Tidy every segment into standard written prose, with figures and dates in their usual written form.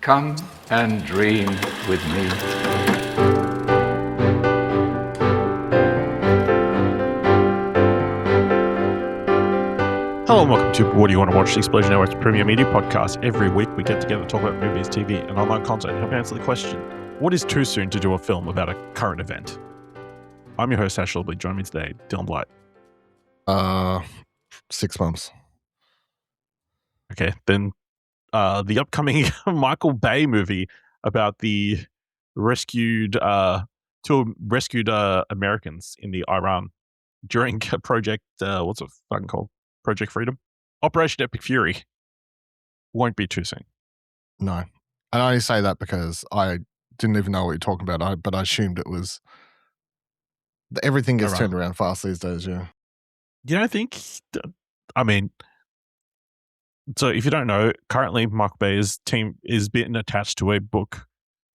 Come and dream with me. Hello and welcome to What Do You Want to Watch? The Explosion Network's premier media podcast. Every week we get together to talk about movies, TV, and online content and help answer the question, what is too soon to do a film about a current event? I'm your host, Ash Lilby. Join me today, Dylan Blight. 6 months. Okay, then the upcoming Michael Bay movie about the two rescued Americans in the Iran during Project, what's it fucking called? Project Freedom? Operation Epic Fury. Won't be too soon. No. And I only say that because I didn't even know what you're talking about, but I assumed it was... Everything gets turned around fast these days, yeah. You don't think... I mean... So if you don't know, currently Michael Bay's team is being attached to a book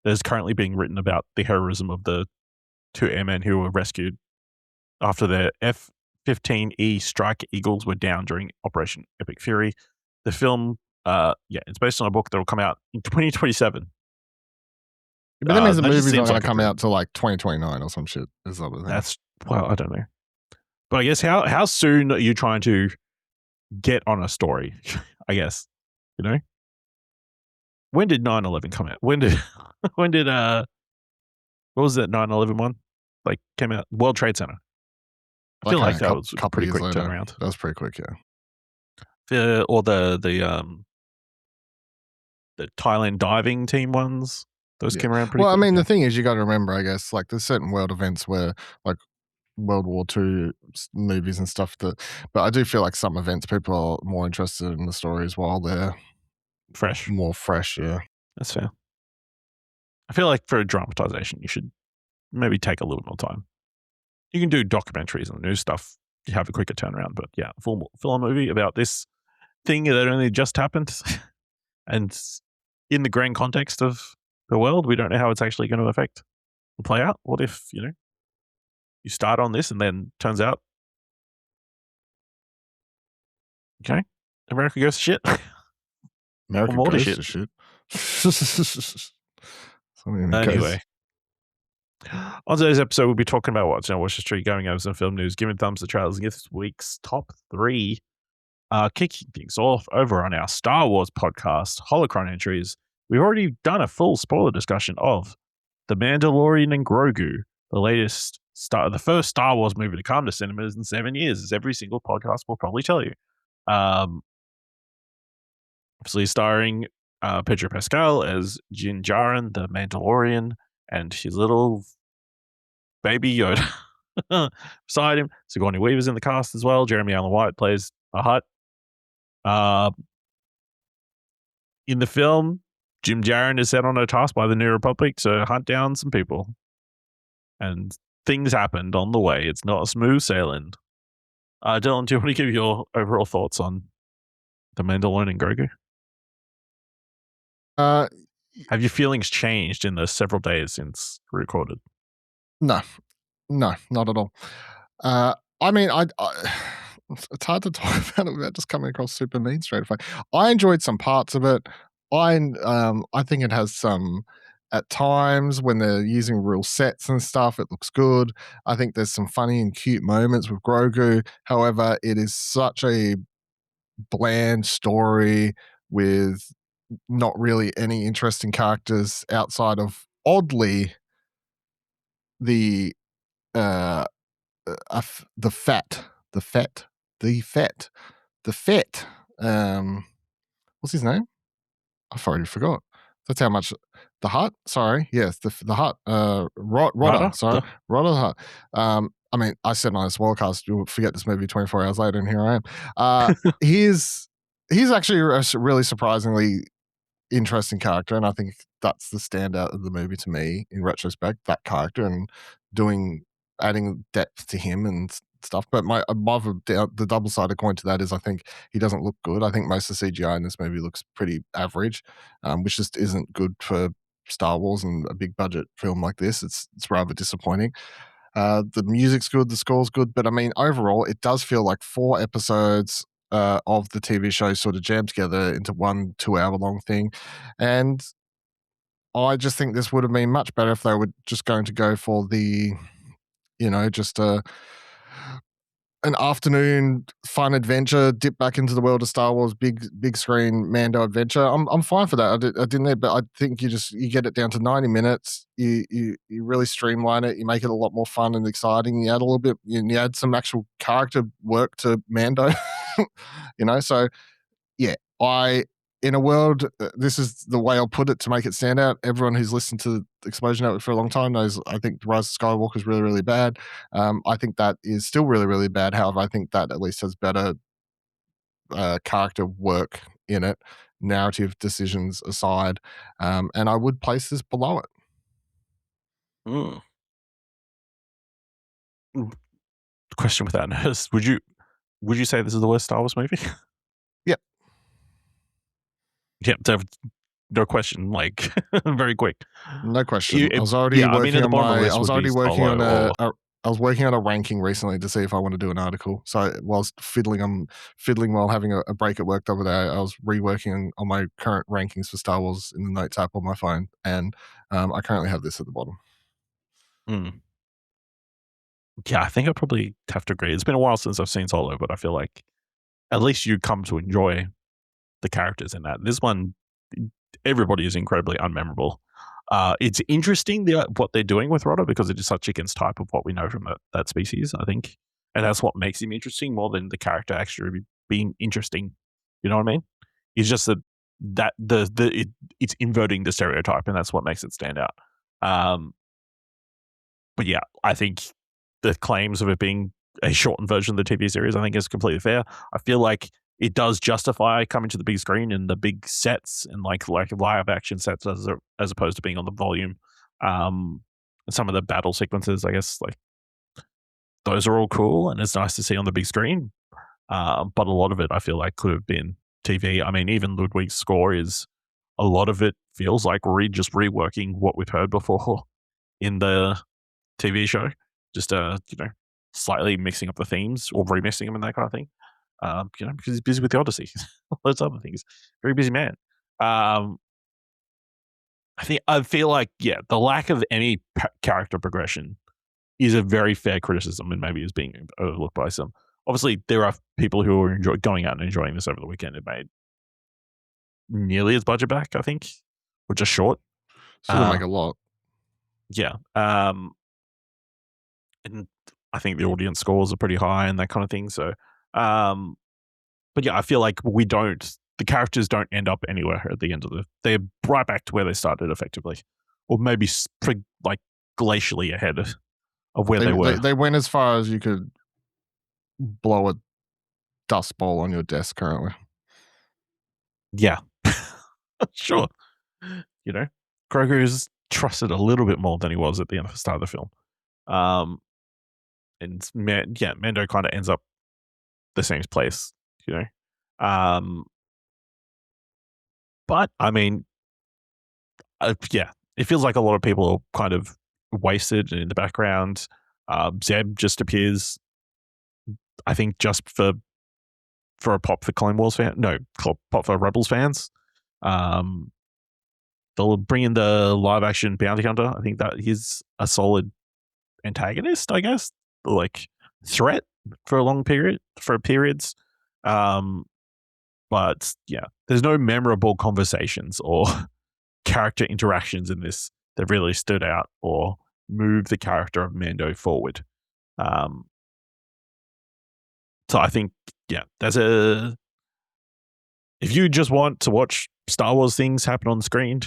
that is currently being written about the heroism of the two airmen who were rescued after their F-15E Strike Eagles were down during Operation Epic Fury. The film, it's based on a book that will come out in 2027. But that means the movie's not going to come out till like 2029 or some shit. Is that That's, well, I don't know. But I guess how soon are you trying to get on a story? I guess, you know? When did 9/11 come out? When did what was that 9/11 one? Like came out World Trade Center. I feel like that was a pretty quick turnaround. That was pretty quick, yeah. Or the Thailand diving team ones. Those came around pretty quick. Well, I mean, the thing is, you got to remember, I guess, like there's certain world events where, like World War II movies and stuff but I do feel like some events people are more interested in the stories while they're more fresh. Yeah, that's fair. I feel like for a dramatization you should maybe take a little more time. You can do documentaries and new stuff, you have a quicker turnaround, but yeah, full film movie about this thing that only just happened and in the grand context of the world, we don't know how it's actually going to affect and play out. What if, you start on this and then turns out, okay, America goes to shit. America goes to shit. Anyway, on today's episode, we'll be talking about what's on Watch History, going over some film news, giving thumbs to trailers, and this week's top 3. Kicking things off over on our Star Wars podcast, Holocron Entries. We've already done a full spoiler discussion of The Mandalorian and Grogu, the first Star Wars movie to come to cinemas in 7 years, as every single podcast will probably tell you. Obviously starring Pedro Pascal as Din Djarin, the Mandalorian, and his little baby Yoda beside him. Sigourney Weaver's in the cast as well. Jeremy Allen White plays a Hutt. In the film, Din Djarin is set on a task by the New Republic to hunt down some people. And things happened on the way. It's not a smooth sailing. Dylan, do you want to give your overall thoughts on The Mandalorian and Grogu? Have your feelings changed in the several days since we recorded? No, not at all. I mean, it's hard to talk about it without just coming across super mean straight away. I enjoyed some parts of it. I think it has some, at times when they're using real sets and stuff, it looks good. I think there's some funny and cute moments with Grogu. However, it is such a bland story with not really any interesting characters outside of, oddly, the Fett. What's his name? I've already forgot. That's how much the Hutt. Sorry, yes, the Hutt. Rodder. Sorry, Rodder the Hutt. I mean, I said on this Worldcast, you'll forget this movie 24 hours later, and here I am. He's actually a really surprisingly interesting character, and I think that's the standout of the movie to me in retrospect. That character and adding depth to him and stuff. But the double-sided coin to that is I think he doesn't look good. I think most of the CGI in this movie looks pretty average, which just isn't good for Star Wars and a big budget film like this. It's rather disappointing. The music's good, the score's good, but I mean, overall, it does feel like 4 episodes of the TV show sort of jammed together into one 2-hour long thing. And I just think this would have been much better if they were just going to go for the, just an afternoon fun adventure, dip back into the world of Star Wars, big screen Mando adventure. I'm fine for that. I didn't, but I think you get it down to 90 minutes. You really streamline it. You make it a lot more fun and exciting. You add a little bit. You add some actual character work to Mando. So yeah, in a world, this is the way I'll put it to make it stand out. Everyone who's listened to the Explosion Network for a long time knows I think Rise of Skywalker is really, really bad. I think that is still really, really bad. However, I think that at least has better character work in it, narrative decisions aside, and I would place this below it. Question without notice: Would you say this is the worst Star Wars movie? Yep. Yep. No question. Like very quick. No question. I was already working on my. I was already working on I was working on a ranking recently to see if I want to do an article. So whilst fiddling while having a break at work the other day, I was reworking on my current rankings for Star Wars in the Notes app on my phone, and I currently have this at the bottom. Yeah, I think I probably have to agree. It's been a while since I've seen Solo, but I feel like at least you come to enjoy the characters in that. This one, everybody is incredibly unmemorable. It's interesting what they're doing with Rodder because it is such against type of what we know from that species, I think. And that's what makes him interesting more than the character actually being interesting. You know what I mean? It's just that it's inverting the stereotype, and that's what makes it stand out. But yeah, I think the claims of it being a shortened version of the TV series, I think is completely fair. I feel like it does justify coming to the big screen and the big sets and like live action sets as opposed to being on the volume. Some of the battle sequences, I guess, like those are all cool and it's nice to see on the big screen. But a lot of it, I feel like, could have been TV. I mean, even Ludwig's score is a lot of it feels like just reworking what we've heard before in the TV show, just slightly mixing up the themes or remixing them and that kind of thing. Because he's busy with the Odyssey, all those other things. Very busy man. I feel like the lack of any character progression is a very fair criticism, and maybe is being overlooked by some. Obviously, there are people who are going out and enjoying this over the weekend. It made nearly its budget back, I think, or just short. Still make a lot. Yeah. And I think the audience scores are pretty high and that kind of thing. So, but yeah, I feel like the characters don't end up anywhere at the end of they're right back to where they started effectively, or maybe like glacially ahead of where they were. They went as far as you could blow a dust bowl on your desk currently. Yeah, sure. Grogu's trusted a little bit more than he was at the start of the film. And Mando kind of ends up the same place, but I mean, it feels like a lot of people are kind of wasted in the background. Zeb just appears, I think, just for a pop for Clone Wars fans. No, pop for Rebels fans. They'll bring in the live action bounty hunter. I think that he's a solid antagonist, I guess, like threat for periods. But yeah, there's no memorable conversations or character interactions in this that really stood out or moved the character of Mando forward. So I think, if you just want to watch Star Wars things happen on screen,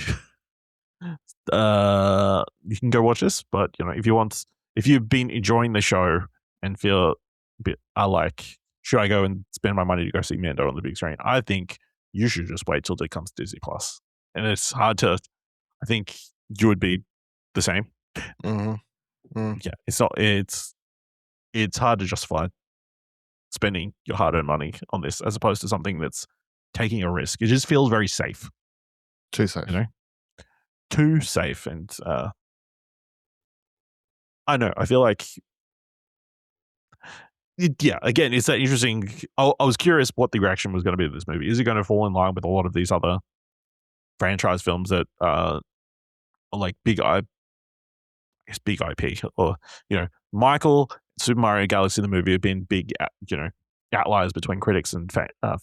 you can go watch this. But if you've been enjoying the show and feel a bit, should I go and spend my money to go see Mando on the big screen? I think you should just wait till it comes to Disney Plus. And it's hard to, I think you would be the same. Mm-hmm. Yeah, it's hard to justify spending your hard-earned money on this as opposed to something that's taking a risk. It just feels very safe. Too safe. Too safe. And I know, I feel like again, it's that interesting. I was curious what the reaction was going to be to this movie. Is it going to fall in line with a lot of these other franchise films that like big IP, or Michael, Super Mario Galaxy the movie have been big outliers between critics and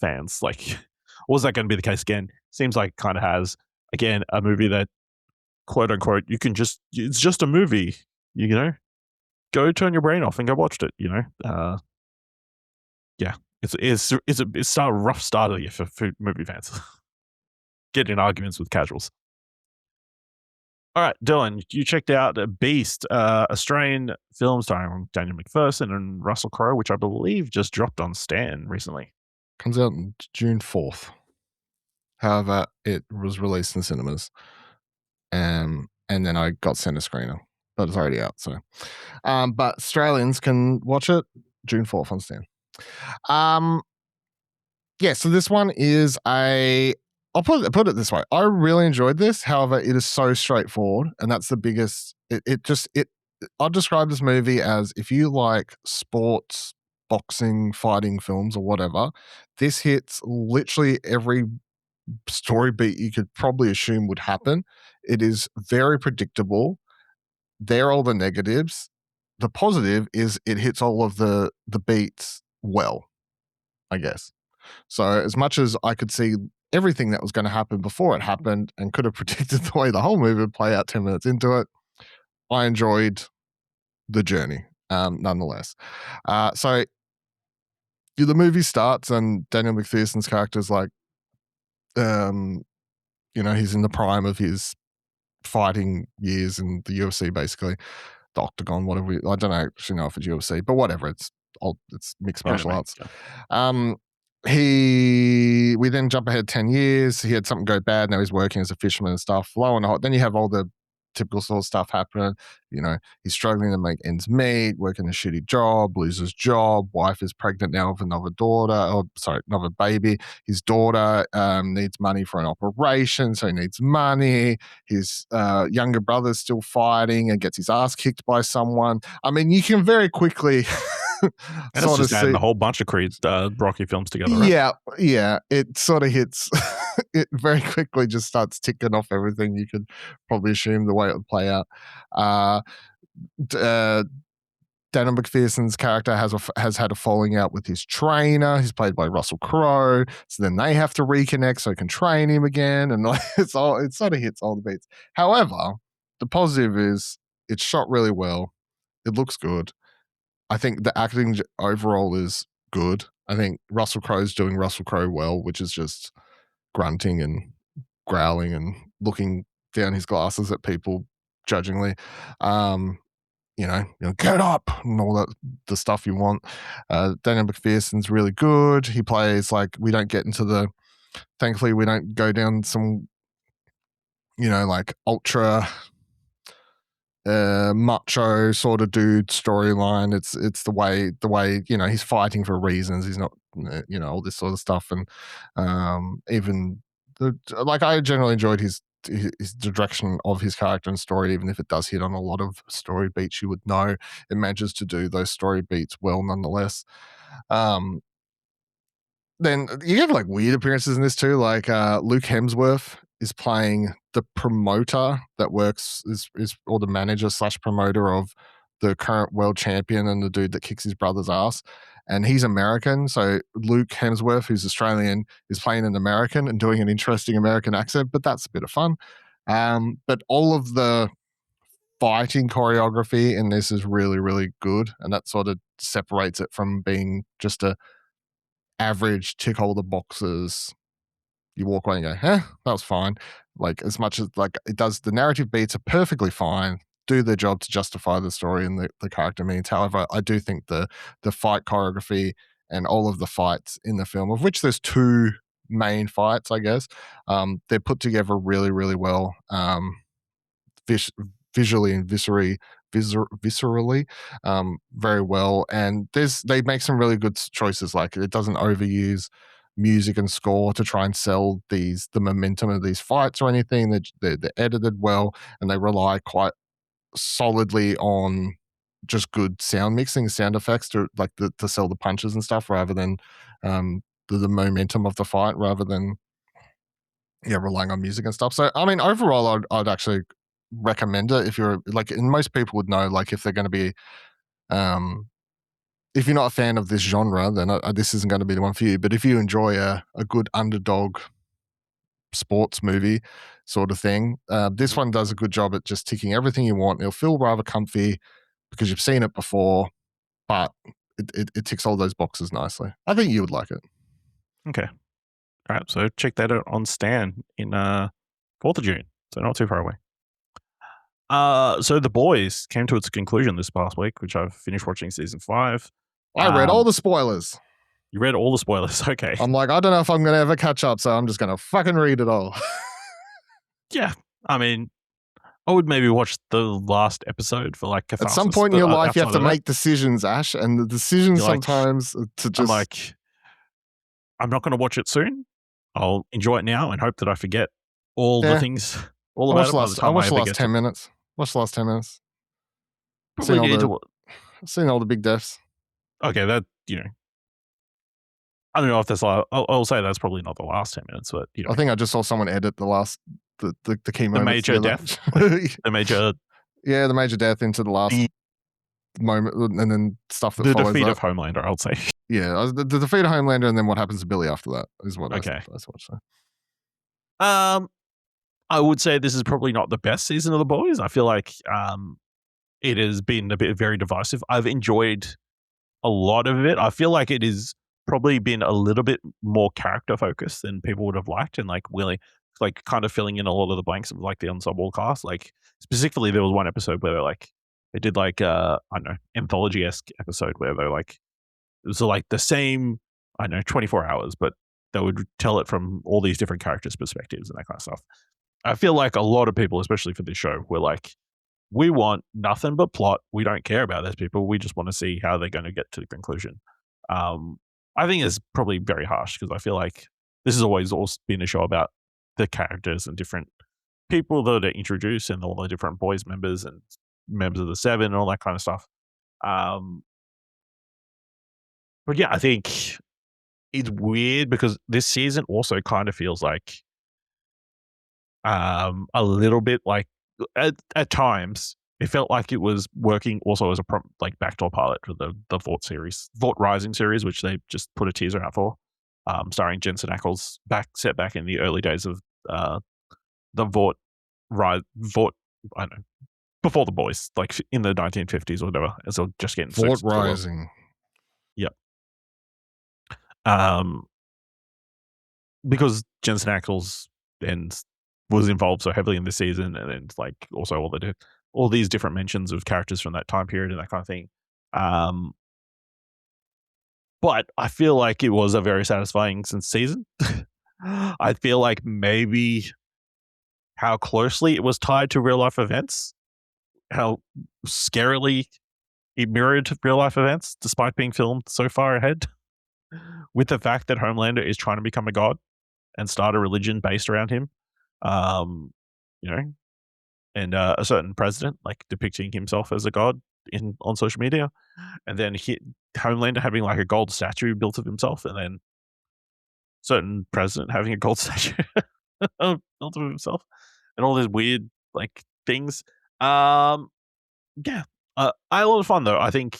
fans. Like, was that going to be the case again? Seems like kind of has. Again, a movie that, quote unquote, it's just a movie, go turn your brain off and go watch it, yeah, it's a rough start of the year for movie fans. Get in arguments with casuals. All right, Dylan, you checked out Beast, Australian film starring Daniel McPherson and Russell Crowe, which I believe just dropped on Stan recently. Comes out on June 4th. However, it was released in cinemas. And then I got sent a screener, but it's already out. So, but Australians can watch it June 4th on Stan. Yeah, so this one is I'll put it this way. I really enjoyed this. However, it is so straightforward, and that's the biggest. I'll describe this movie as, if you like sports, boxing, fighting films, or whatever, this hits literally every story beat you could probably assume would happen. It is very predictable. They're all the negatives. The positive is it hits all of the beats well, I guess. So as much as I could see everything that was going to happen before it happened and could have predicted the way the whole movie would play out 10 minutes into it, I enjoyed the journey nonetheless. So the movie starts and Daniel McPherson's character is like, he's in the prime of his fighting years in the UFC, basically. The Octagon, whatever. I don't actually know if it's UFC, but whatever. It's mixed martial arts. Yeah. We then jump ahead 10 years. He had something go bad. Now he's working as a fisherman and stuff. Lo and behold, then you have all the typical sort of stuff happening. He's struggling to make ends meet, working a shitty job, loses job. Wife is pregnant now with another baby. His daughter needs money for an operation, so he needs money. His younger brother's still fighting and gets his ass kicked by someone. I mean, you can very quickly sort of adding a whole bunch of Rocky films together, right? Yeah. It sort of hits. It very quickly just starts ticking off everything you could probably assume the way it would play out. Daniel McPherson's character has had a falling out with his trainer. He's played by Russell Crowe. So then they have to reconnect so he can train him again, and it sort of hits all the beats. However, the positive is it's shot really well. It looks good. I think the acting overall is good. I think Russell Crowe's doing Russell Crowe well, which is just grunting and growling and looking down his glasses at people judgingly. Get up and all that, the stuff you want. Daniel McPherson's really good. He plays thankfully we don't go down some, like ultra macho sort of dude storyline. It's the way he's fighting for reasons. He's not all this sort of stuff, and even I generally enjoyed the direction of his character and story, even if it does hit on a lot of story beats you would know. It manages to do those story beats well nonetheless. Then you have like weird appearances in this too, like Luke Hemsworth is playing the promoter that works is or the manager / promoter of the current world champion and the dude that kicks his brother's ass. And he's American. So Luke Hemsworth, who's Australian, is playing an American and doing an interesting American accent, but that's a bit of fun. But all of the fighting choreography in this is really, really good. And that sort of separates it from being just a average tick all the boxes. You walk away and go, that was fine. Like, as much as it does, the narrative beats are perfectly fine, do their job to justify the story and the character means. However, I do think the fight choreography and all of the fights in the film, of which there's two main fights, I guess, they're put together really, really well, visually and viscerally, very well. And they make some really good choices. Like, it doesn't overuse music and score to try and sell the momentum of these fights or anything. They're edited well, and they rely quite solidly on just good sound mixing, sound effects to sell the punches and stuff, rather than the momentum of the fight, rather than relying on music and stuff. So I mean, overall, I'd actually recommend it if you're like, and most people would know, like, if they're going to be, if you're not a fan of this genre, then this isn't going to be the one for you. But if you enjoy a good underdog sports movie sort of thing, this one does a good job at just ticking everything you want. It'll feel rather comfy because you've seen it before, but it ticks all those boxes nicely. I think you would like it. Okay. All right. So check that out on Stan in 4th of June. So not too far away. So The Boys came to its conclusion this past week, which I've finished watching season 5. I read all the spoilers. You read all the spoilers. Okay. I'm like, I don't know if I'm going to ever catch up, so I'm just going to fucking read it all. Yeah. I mean, I would maybe watch the last episode for like catharsis. At some point in your life, you have to outside of that, make decisions, Ash, and the decisions You're like- sometimes to I'm just like, I'm not going to watch it soon. I'll enjoy it now and hope that I forget all the Yeah. things, all I about watched it the by last, the I time watched the ever last get 10 to- minutes. Watched the last 10 minutes. Probably Seen all need the- to- Seen all the big deaths. Okay, that, I don't know if that's I'll say that's probably not the last 10 minutes, but I think I just saw someone edit the last the key the moments. major together. death, the major, Yeah, the major death into the last The- moment, and then stuff that the follows defeat that. of Homelander, I would say. Yeah, the defeat of Homelander, and then what happens to Billy after that is what Okay. I watched. I would say this is probably not the best season of The Boys. I feel like it has been a bit very divisive. I've enjoyed a lot of it. I feel like it has probably been a little bit more character focused than people would have liked, and like really like kind of filling in a lot of the blanks of like the ensemble cast. Like specifically, there was one episode where they did like I don't know, anthology-esque episode where they're like, it was like the same, I don't know, 24 hours, but they would tell it from all these different characters' perspectives and that kind of stuff. I feel like a lot of people, especially for this show, were like, we want nothing but plot. We don't care about those people. We just want to see how they're going to get to the conclusion. I think it's probably very harsh because I feel like this has always also been a show about the characters and different people that are introduced and all the different Boys members and members of the Seven and all that kind of stuff. But yeah, I think it's weird because this season also kind of feels like a little bit like at times it felt like it was working also as a like backdoor pilot for the Vought Rising series, which they just put a teaser out for, starring Jensen Ackles, set back in the early days of the Vought, I don't know, before the Boys, like in the 1950s or whatever, as they're just getting Vought suits to the world. Rising. Because Jensen Ackles was involved so heavily in this season, and then like also all these different mentions of characters from that time period and that kind of thing. But I feel like it was a very satisfying season. I feel like maybe how closely it was tied to real life events, how scarily it mirrored real life events, despite being filmed so far ahead. With the fact that Homelander is trying to become a god and start a religion based around him, and a certain president like depicting himself as a god on social media, and then Homelander having like a gold statue built of himself, and then certain president having a gold statue built of himself, and all these weird like things. I had a lot of fun though. I think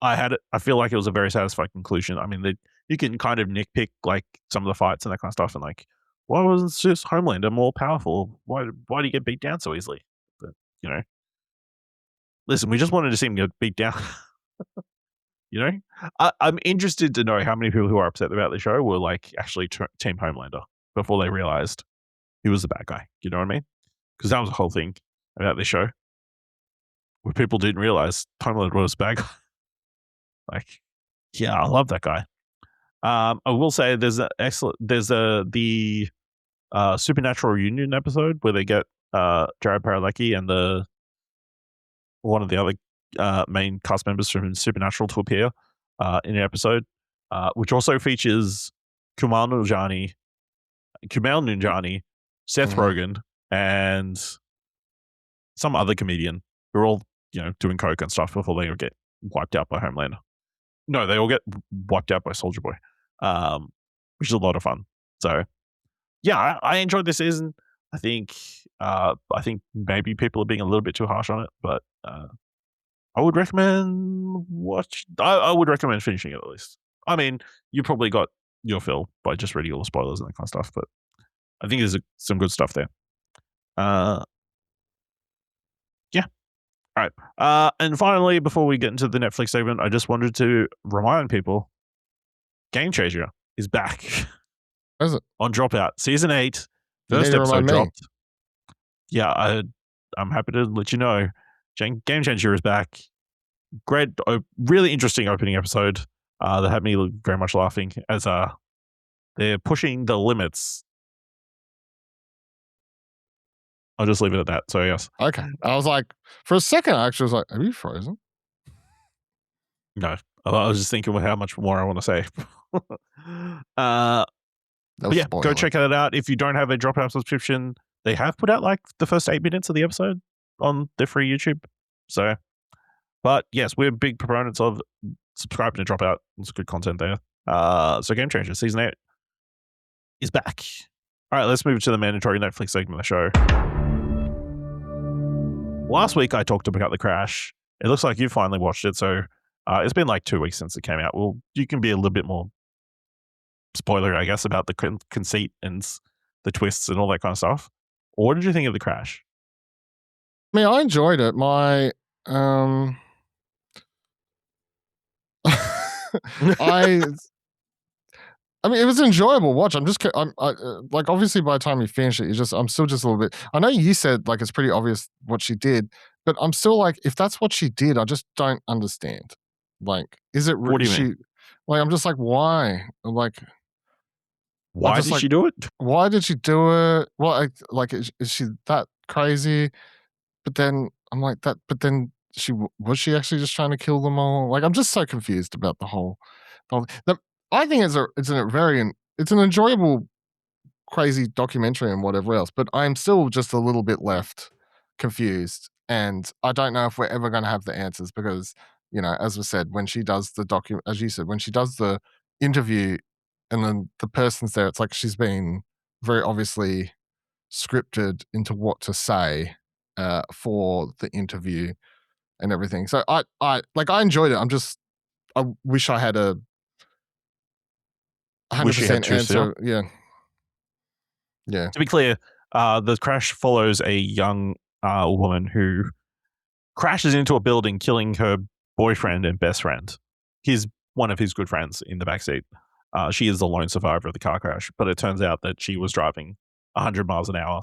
I feel like it was a very satisfying conclusion. I mean, you can kind of nitpick like some of the fights and that kind of stuff, and like, why wasn't just Homelander more powerful? Why do you get beat down so easily? But listen, we just wanted to see him get beat down. I'm interested to know how many people who are upset about the show were like actually Team Homelander before they realized he was the bad guy. You know what I mean? Because that was the whole thing about this show, where people didn't realize Homelander was the bad guy. Like, yeah, I love that guy. I will say there's the Supernatural reunion episode where they get Jared Padalecki and one of the other main cast members from Supernatural to appear in an episode, which also features Kumail Nanjiani, Seth Rogen, and some other comedian who are all doing coke and stuff before they get wiped out by Homelander. No, they all get wiped out by Soldier Boy, which is a lot of fun. So, yeah, I enjoyed this season. I think I think maybe people are being a little bit too harsh on it, but I would recommend I would recommend finishing it at least. I mean, you probably got your fill by just reading all the spoilers and that kind of stuff, but I think there's some good stuff there. Yeah. All right. And finally, before we get into the Netflix segment, I just wanted to remind people Game Changer is back. Is it? On Dropout. Season 8. You First need to episode remind me. dropped. Yeah, I'm happy to let you know. Game Changer is back. Great, really interesting opening episode that had me very much laughing as they're pushing the limits. I'll just leave it at that. So, yes. Okay. I was like, for a second, I actually was like, are you frozen? No. I was just thinking how much more I want to say. But yeah, go check it out. If you don't have a Dropout subscription, they have put out like the first 8 minutes of the episode on their free YouTube. So, but yes, we're big proponents of subscribing to Dropout. It's good content there. So Game Changer Season 8 is back. All right, let's move to the mandatory Netflix segment of the show. Last week I talked about The Crash. It looks like you finally watched it, so it's been like 2 weeks since it came out. Well, you can be a little bit more spoiler, I guess, about the conceit and the twists and all that kind of stuff. What did you think of The Crash? I mean, I enjoyed it. I mean, it was an enjoyable watch. Like, obviously, by the time you finish it, I'm still just a little bit. I know you said like it's pretty obvious what she did, but I'm still like, if that's what she did, I just don't understand. Like, is it? What do you mean? Like, I'm just like, why? Like, why did she do it? Why did she do it? Well, is she that crazy? But then I'm like that. But then was she actually just trying to kill them all? Like, I'm just so confused about the whole. I think it's an enjoyable, crazy documentary and whatever else. But I'm still just a little bit left confused, and I don't know if we're ever going to have the answers because, as we said, when she does as you said, when she does the interview, and then the person's there, it's like she's been very obviously scripted into what to say for the interview and everything. So I enjoyed it. I wish I had a 100% answer. Yeah. Yeah. To be clear, The Crash follows a young woman who crashes into a building, killing her boyfriend and best friend. He's one of his good friends in the backseat. She is the lone survivor of the car crash, but it turns out that she was driving 100 miles an hour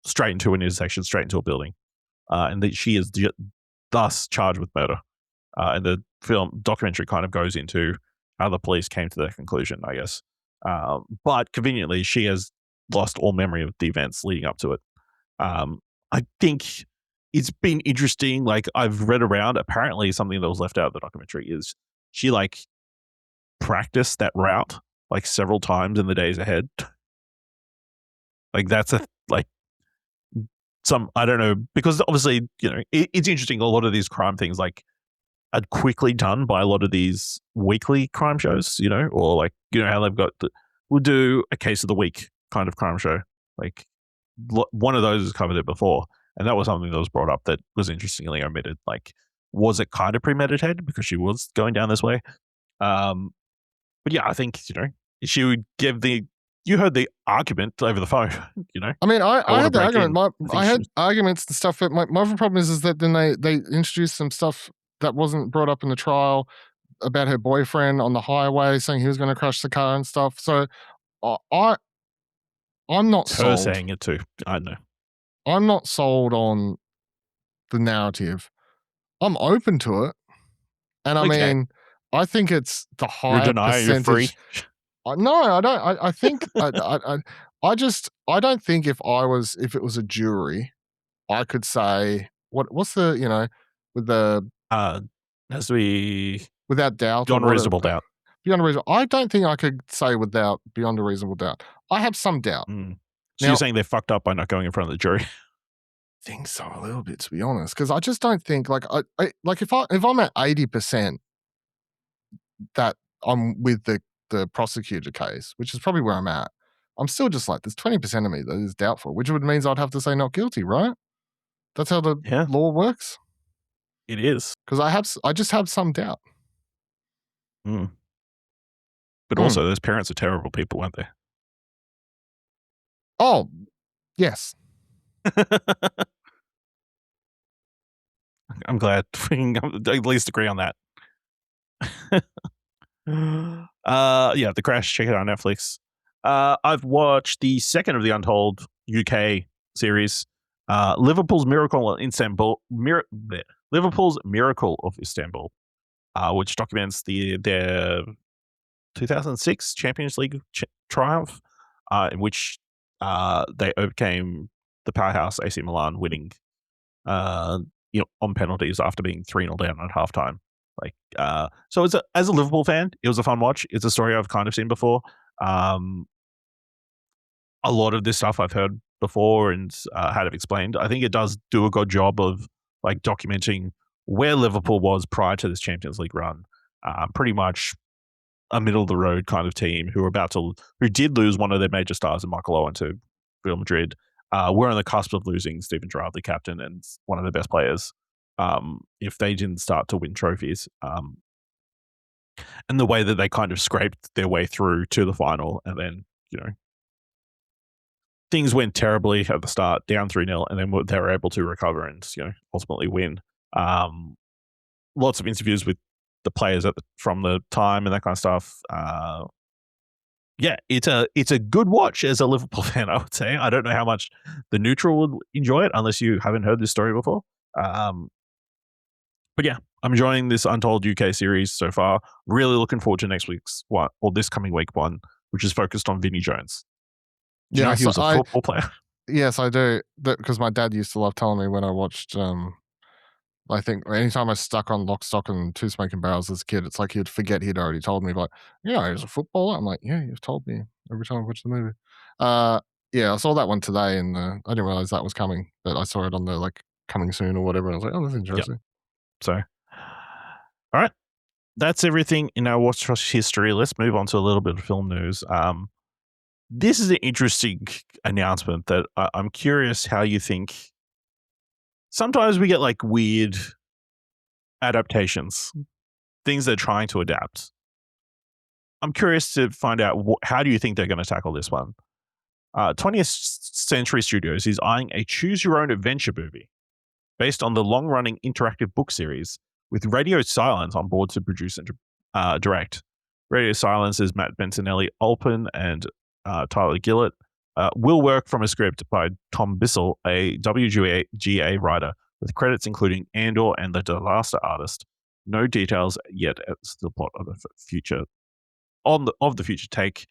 straight into an intersection, straight into a building, and that she is thus charged with murder. And the documentary kind of goes into how the police came to that conclusion, I guess. But conveniently, she has lost all memory of the events leading up to it. I think it's been interesting. Like, I've read around, apparently something that was left out of the documentary is she like practiced that route like several times in the days ahead. Like, that's I don't know, because obviously, it's interesting. A lot of these crime things like are quickly done by a lot of these weekly crime shows, or like, how they've got we'll do a case of the week kind of crime show. Like, one of those has covered it before, and that was something that was brought up that was interestingly omitted. Like, was it kind of premeditated because she was going down this way? But yeah, I think she would give you heard the argument over the phone. I mean, I had the argument. I had arguments and stuff. But my other problem is that then they introduced some stuff that wasn't brought up in the trial about her boyfriend on the highway saying he was going to crash the car and stuff. So I'm not sold. Her saying it too. I know. I'm not sold on the narrative. I'm open to it, and I mean, I think it's the higher percentage. You're free. No, I don't. I think I don't think if it was a jury, I could say what's the with the without doubt, beyond a reasonable doubt. Beyond a reasonable, I don't think I could say beyond a reasonable doubt. I have some doubt. So now, you're saying they fucked up by not going in front of the jury? I think so, a little bit, to be honest, because I just don't think like if I'm at 80% that I'm with the prosecutor case, which is probably where I'm at, I'm still just like, there's 20% of me that is doubtful, which would means I'd have to say not guilty, right? That's how the law works. It is. Because I just have some doubt. But also, those parents are terrible people, aren't they? Oh, yes. I'm glad we can at least agree on that. The Crash. Check it out on Netflix. I've watched the second of the Untold UK series, Liverpool's Miracle in Istanbul. Liverpool's Miracle of Istanbul, which documents their 2006 Champions League triumph, in which they overcame the powerhouse AC Milan, winning on penalties after being 3-0 down at halftime. So as a Liverpool fan, it was a fun watch. It's a story I've kind of seen before. A lot of this stuff I've heard before and had it explained. I think it does do a good job of documenting where Liverpool was prior to this Champions League run. Pretty much a middle of the road kind of team who did lose one of their major stars in Michael Owen to Real Madrid. We're on the cusp of losing Stephen Gerrard, the captain and one of the best players. If they didn't start to win trophies, and the way that they kind of scraped their way through to the final, and then things went terribly at the start, down 3-0, and then they were able to recover and ultimately win. Lots of interviews with the players from the time and that kind of stuff. It's a good watch as a Liverpool fan, I would say. I don't know how much the neutral would enjoy it unless you haven't heard this story before. But yeah, I'm enjoying this Untold UK series so far. Really looking forward to next week's one, or this coming week one, which is focused on Vinnie Jones. Do you know he was a football player? Yes, I do. Because my dad used to love telling me when I watched, I think anytime I stuck on Lock, Stock and Two Smoking Barrels as a kid, it's like he'd forget he'd already told me, he was a footballer. I'm like, yeah, you've told me every time I watch the movie. I saw that one today and I didn't realize that was coming, but I saw it on the coming soon or whatever. And I was like, oh, that's interesting. Yep. So, all right. That's everything in our Watch history. Let's move on to a little bit of film news. This is an interesting announcement that I'm curious how you think. Sometimes we get weird adaptations, things they're trying to adapt. I'm curious to find out how do you think they're going to tackle this one. 20th Century Studios is eyeing a choose-your-own-adventure movie based on the long-running interactive book series, with Radio Silence on board to produce and direct. Radio Silence's Matt Bentinelli Alpin and Tyler Gillett will work from a script by Tom Bissell, a WGA writer, with credits including Andor and The Disaster Artist. No details yet as to the plot of the future. Of the future take,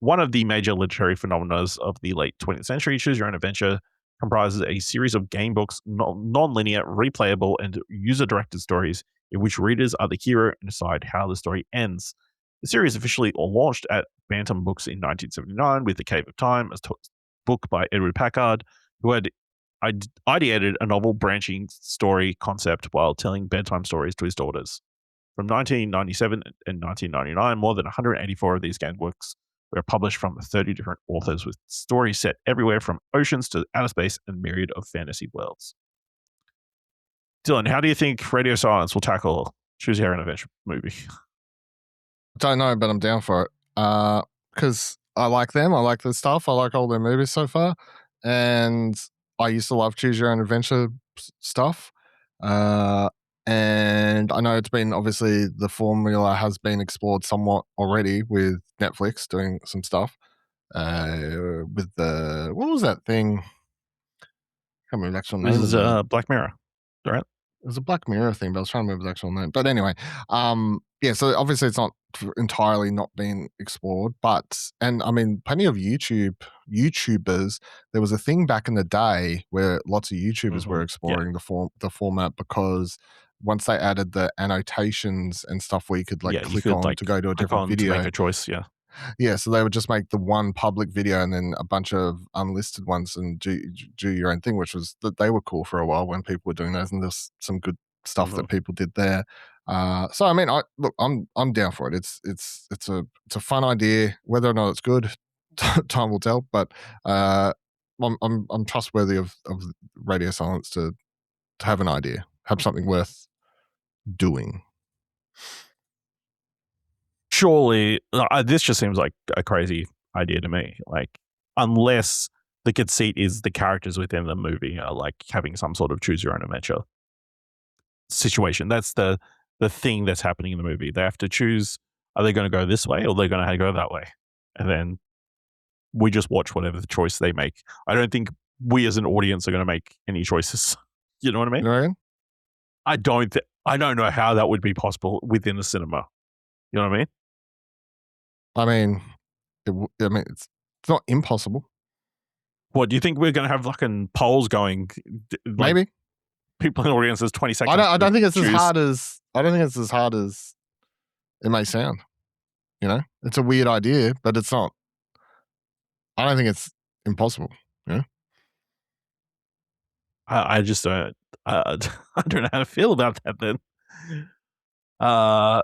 one of the major literary phenomena of the late 20th century, Choose Your Own Adventure comprises a series of game books, non-linear, replayable, and user-directed stories in which readers are the hero and decide how the story ends. The series officially launched at Bantam Books in 1979 with The Cave of Time, a book by Edward Packard, who had ideated a novel branching story concept while telling bedtime stories to his daughters. From 1997 and 1999, more than 184 of these game books were published from 30 different authors, with stories set everywhere from oceans to outer space and myriad of fantasy worlds. Dylan, how do you think Radio Silence will tackle Choose Your Own Adventure movie? I don't know, but I'm down for it. Because I like them. I like their stuff. I like all their movies so far. And I used to love Choose Your Own Adventure stuff. And I know it's been, obviously, the formula has been explored somewhat already with Netflix doing some stuff. With what was that thing? I can't remember the actual name. This is Black Mirror, right? It was a Black Mirror thing, but I was trying to remember the actual name. But anyway, so obviously it's not entirely not being explored, and I mean, plenty of YouTubers. There was a thing back in the day where lots of YouTubers were exploring the format, because once they added the annotations and stuff where you could click on to go to a different video, to make a choice, yeah, so they would just make the one public video and then a bunch of unlisted ones and do your own thing, which was that they were cool for a while when people were doing those, and there's some good stuff that people did there. So I mean, I'm down for it. It's a fun idea. Whether or not it's good, time will tell. But I'm trustworthy of Radio Silence to have an idea, have something worth doing. Surely, this just seems like a crazy idea to me. Like, unless the conceit is the characters within the movie are like having some sort of choose your own adventure situation. That's the thing that's happening in the movie. They have to choose: are they going to go this way or are they going to go that way? And then we just watch whatever the choice they make. I don't think we as an audience are going to make any choices. You know what I mean? You know what I mean? I don't know how that would be possible within the cinema. You know what I mean? I mean, it's not impossible. What do you think we're going to have fucking polls going? Like, maybe people in the audience has 20 seconds. I don't think it's as hard as it may sound. You know, it's a weird idea, but it's not. I don't think it's impossible. You know? I just don't. I don't know how to feel about that. Then,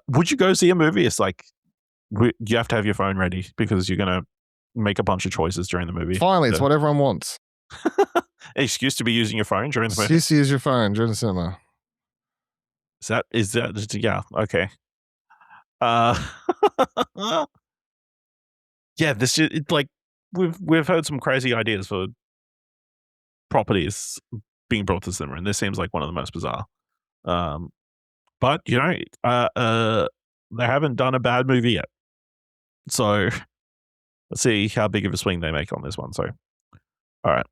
would you go see a movie? It's like you have to have your phone ready because you're going to make a bunch of choices during the movie. Finally, it's what everyone wants. Excuse to be using your phone during the movie. Excuse to use your phone during the cinema. Is that yeah, okay. Yeah, it's like we've heard some crazy ideas for properties being brought to cinema, and this seems like one of the most bizarre. But you know, they haven't done a bad movie yet, so let's see how big of a swing they make on this one. So, all right.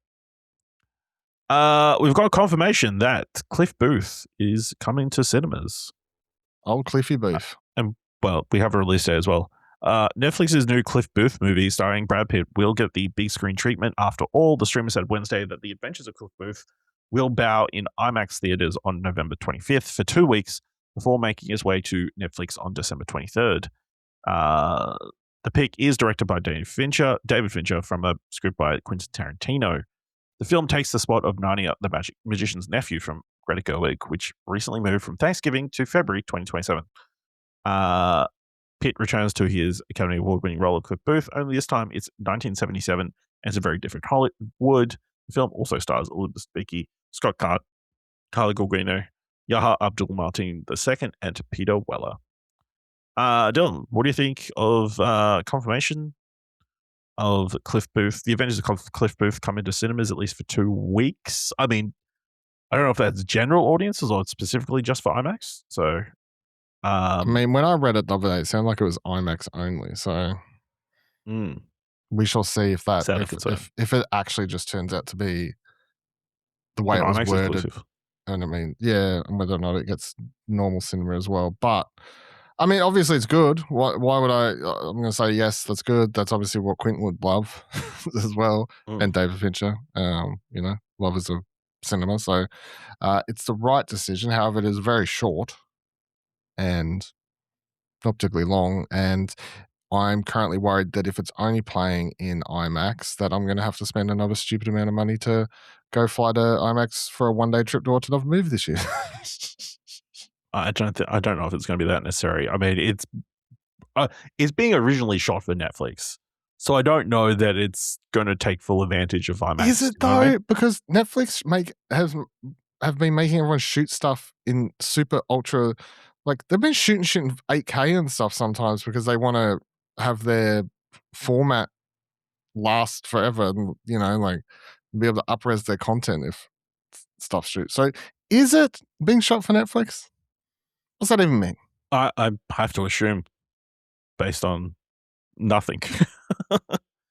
We've got confirmation that Cliff Booth is coming to cinemas. Old Cliffy Booth. And, well, we have a release date as well. Netflix's new Cliff Booth movie starring Brad Pitt will get the big screen treatment. After all, the streamer said Wednesday that The Adventures of Cliff Booth will bow in IMAX theaters on November 25th for 2 weeks before making its way to Netflix on December 23rd. The pick is directed by David Fincher from a script by Quentin Tarantino. The film takes the spot of Narnia, the Magician's Nephew from Greta Gerwig, which recently moved from Thanksgiving to February 2027. Pitt returns to his Academy Award-winning role of Cliff Booth, only this time it's 1977 and it's a very different Hollywood. The film also stars Elizabeth Debicki, Scott Cart, Carla Gugino, Yahya Abdul-Mateen II, and Peter Weller. Dylan, what do you think of confirmation of Cliff Booth? The Adventures of Cliff Booth come into cinemas at least for 2 weeks. I mean, I don't know if that's general audiences or it's specifically just for IMAX. So, I mean, when I read it the other day, it sounded like it was IMAX only. So, we shall see if it actually just turns out to be the way it was IMAX worded. Exclusive. And I mean, yeah, and whether or not it gets normal cinema as well. But I mean, obviously it's good. Why would I'm going to say yes, that's good. That's obviously what Quentin would love as well. And David Fincher, you know, lovers of cinema. So it's the right decision. However, it is very short and not particularly long. And I'm currently worried that if it's only playing in IMAX, that I'm going to have to spend another stupid amount of money to go fly to IMAX for a one-day trip to watch another movie this year. I don't know if it's going to be that necessary. I mean, it's being originally shot for Netflix, so I don't know that it's going to take full advantage of IMAX. Is it though? Because Netflix have been making everyone shoot stuff in super ultra, like they've been shooting 8K and stuff sometimes because they want to have their format last forever, and you know, like be able to up-res their content if stuff shoots. So, is it being shot for Netflix? What's that even mean? I have to assume, based on nothing.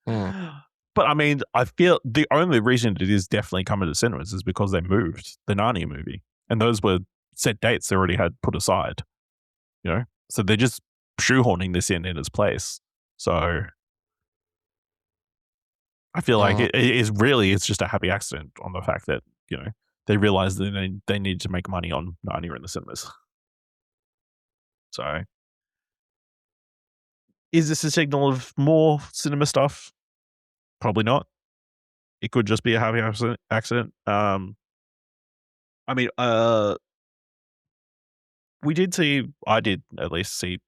But I mean, I feel the only reason it is definitely coming to cinemas is because they moved the Narnia movie, and those were set dates they already had put aside. You know, so they're just shoehorning this in its place. So I feel like it's just a happy accident on the fact that, you know, they realized that they need to make money on Narnia in the cinemas. So, is this a signal of more cinema stuff? Probably not. It could just be a happy accident. I mean, I did at least see